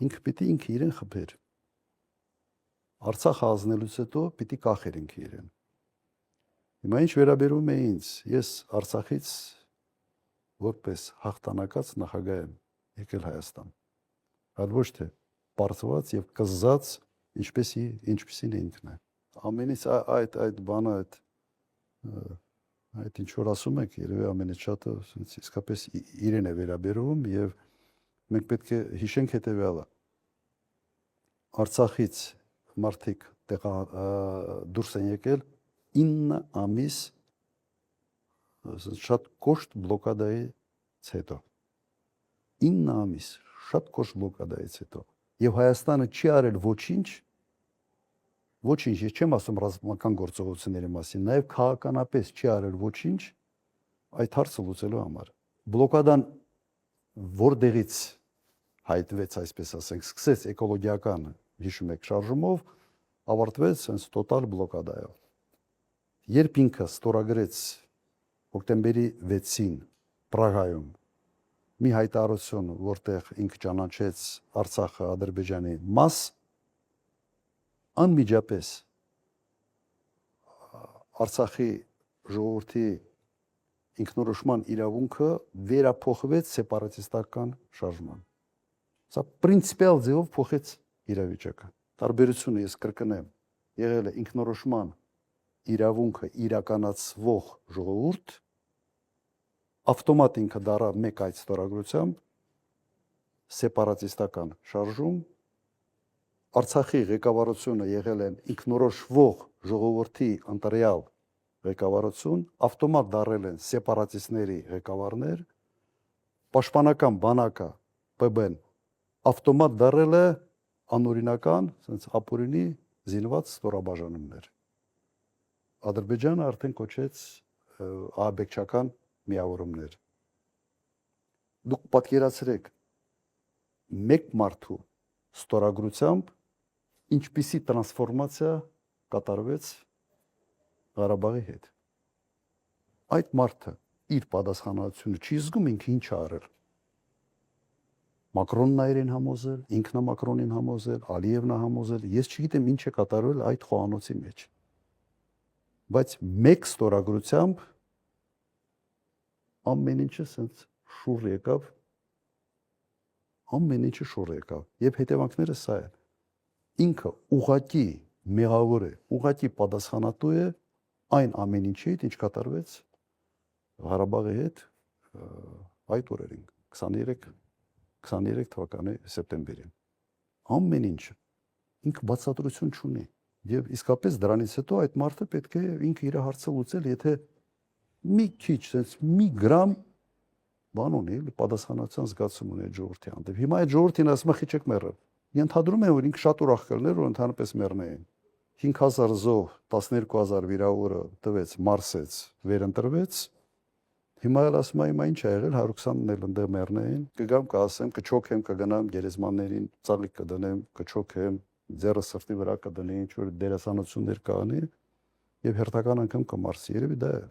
Ինքը պիտի ինքը իրեն խփեր։ Արցախը հանձնելուց հետո պիտի կախեր ինքը իրեն։ Հիմա ինչ վերաբերում է ինձ, ես Արցախից որպես հաղթանակած նախագահ եմ եկել Հայաստան։ Այլ ոչ թե բարձված եւ կզած, ինչպեսին ինքն է։ Ամենից այդ բանը այդ ինչ որ ասում եք, երևի ամենից շատը իսկապես իրեն է վերաբերում եւ մենք պետք է հիշենք հետեւյալը։ Արցախից մարդիկ դուրս են եկել 9 ամիս շատ կոշտ բլոկադայից հետո։ 9 ամիս շատ կոշտ բլոկադայից հետո։ Եվ Հայաստանը չի արել ոչինչ, ես չեմ ասում ռազմական գործողությունների մասին, նաև քաղաքականապես չի արել ոչինչ այդ հարցը լուծելու համար։ Բլոկադան որտեղից հայտնվեց, այսպես ասենք, սկսեց էկոլոգիական, հիշում եք, շարժումով, ավարտվեց հենց տոտալ բլոկադայով։ Երբ ինքը ստորագրեց հոկտեմբերի 6-ին Պրագայում մի հայտարարություն, որտեղ ինքը ճանաչեց Արցախը Ադրբեջանի մաս, անմիջապես Արցախի ժողովրդի ինքնորոշման իրավունքը վերափոխվեց սեպարատիստական շարժման։ Սա պրինցիպիալ ձևով փոխեց իրավիճակը։ Տարբերությունը ես կրկնեմ, եղել է ինքնորոշման իրավունքը իրականացվող ժողովուրդ, ավտոմատ ինքը դառավ մեկ այդ ստորագրությամբ սեպարատիստական շարժում, Արցախի ղեկավարությունը եղել են ինքնորոշվող ժողովրդի ընտրյալ ղեկավարություն, ավտոմատ դառել են սեպարատիստների ղեկավարներ, պաշտպանական բանակը ՊԲ-ն ավտոմատ դառել է անօրինական, ասենց ապօրինի զինված ստորաբաժանումներ։ Ադրբեջանը արդեն կոչեց ահաբեկչական միավորումներ։ Դուք պատկերացրեք մեկ մարդու ստորագրությամբ ինչպիսի տրանսֆորմացիա կատարվեց Ղարաբաղի հետ։ Այդ մարդը իր պատասխանատվությունը չի զգում ինքը ինչ արել։ Մակրոնն է իրեն համոզել, ինքն է Մակրոնին համոզել, Ալիևն է համոզել, ես չգիտեմ ինչ է կատարվել այդ խոհանոցի մեջ։ Բայց մեկ ստորագրությամբ ամեն ինչը սենց շուռ եկավ, ամեն ինչը շուռ եկավ, եւ հետևանքները սա է։ Ինքը ուղղակի մեղավոր է, ուղղակի պատասխանատու է այն ամեն ինչի, ինչ կատարվեց Ղարաբաղի հետ այդ օրերին 23 թվականի սեպտեմբերին։ Ամեն ինչը ինքը բացատրություն չունի եւ իսկապես դրանից հետո այդ մարդը պետք է ինքը իր հարցը լուծել, եթե մի քիչ, sense մի գրամ բան ունի, պատասխանատվության զգացում ունի ժողովրդի հանդեպ։ Հիմա այդ ժողովրդին ասում է խիչեք մեռը։ Ենթադրում եմ, որ ինքը շատ ուրախ կլներ, որ ընդհանրապես մեռնեին։ 5000 զոհ, 12000 վիրավորը տվեց, մարսեց, վերընտրվեց։ Հիմա էլ ասում եմ, ինչ ա եղել, 120-ն էլ ընդեղ մեռնեին։ Կգամ կասեմ, կչոքեմ, կգնամ գերեզմաններին, ծաղիկ կդնեմ, կչոքեմ, ձեռը սրտի վրա կդնի, ինչ որ դերասանություններ կանի եւ հերթական անգամ կմարսի։ Երևի դա է։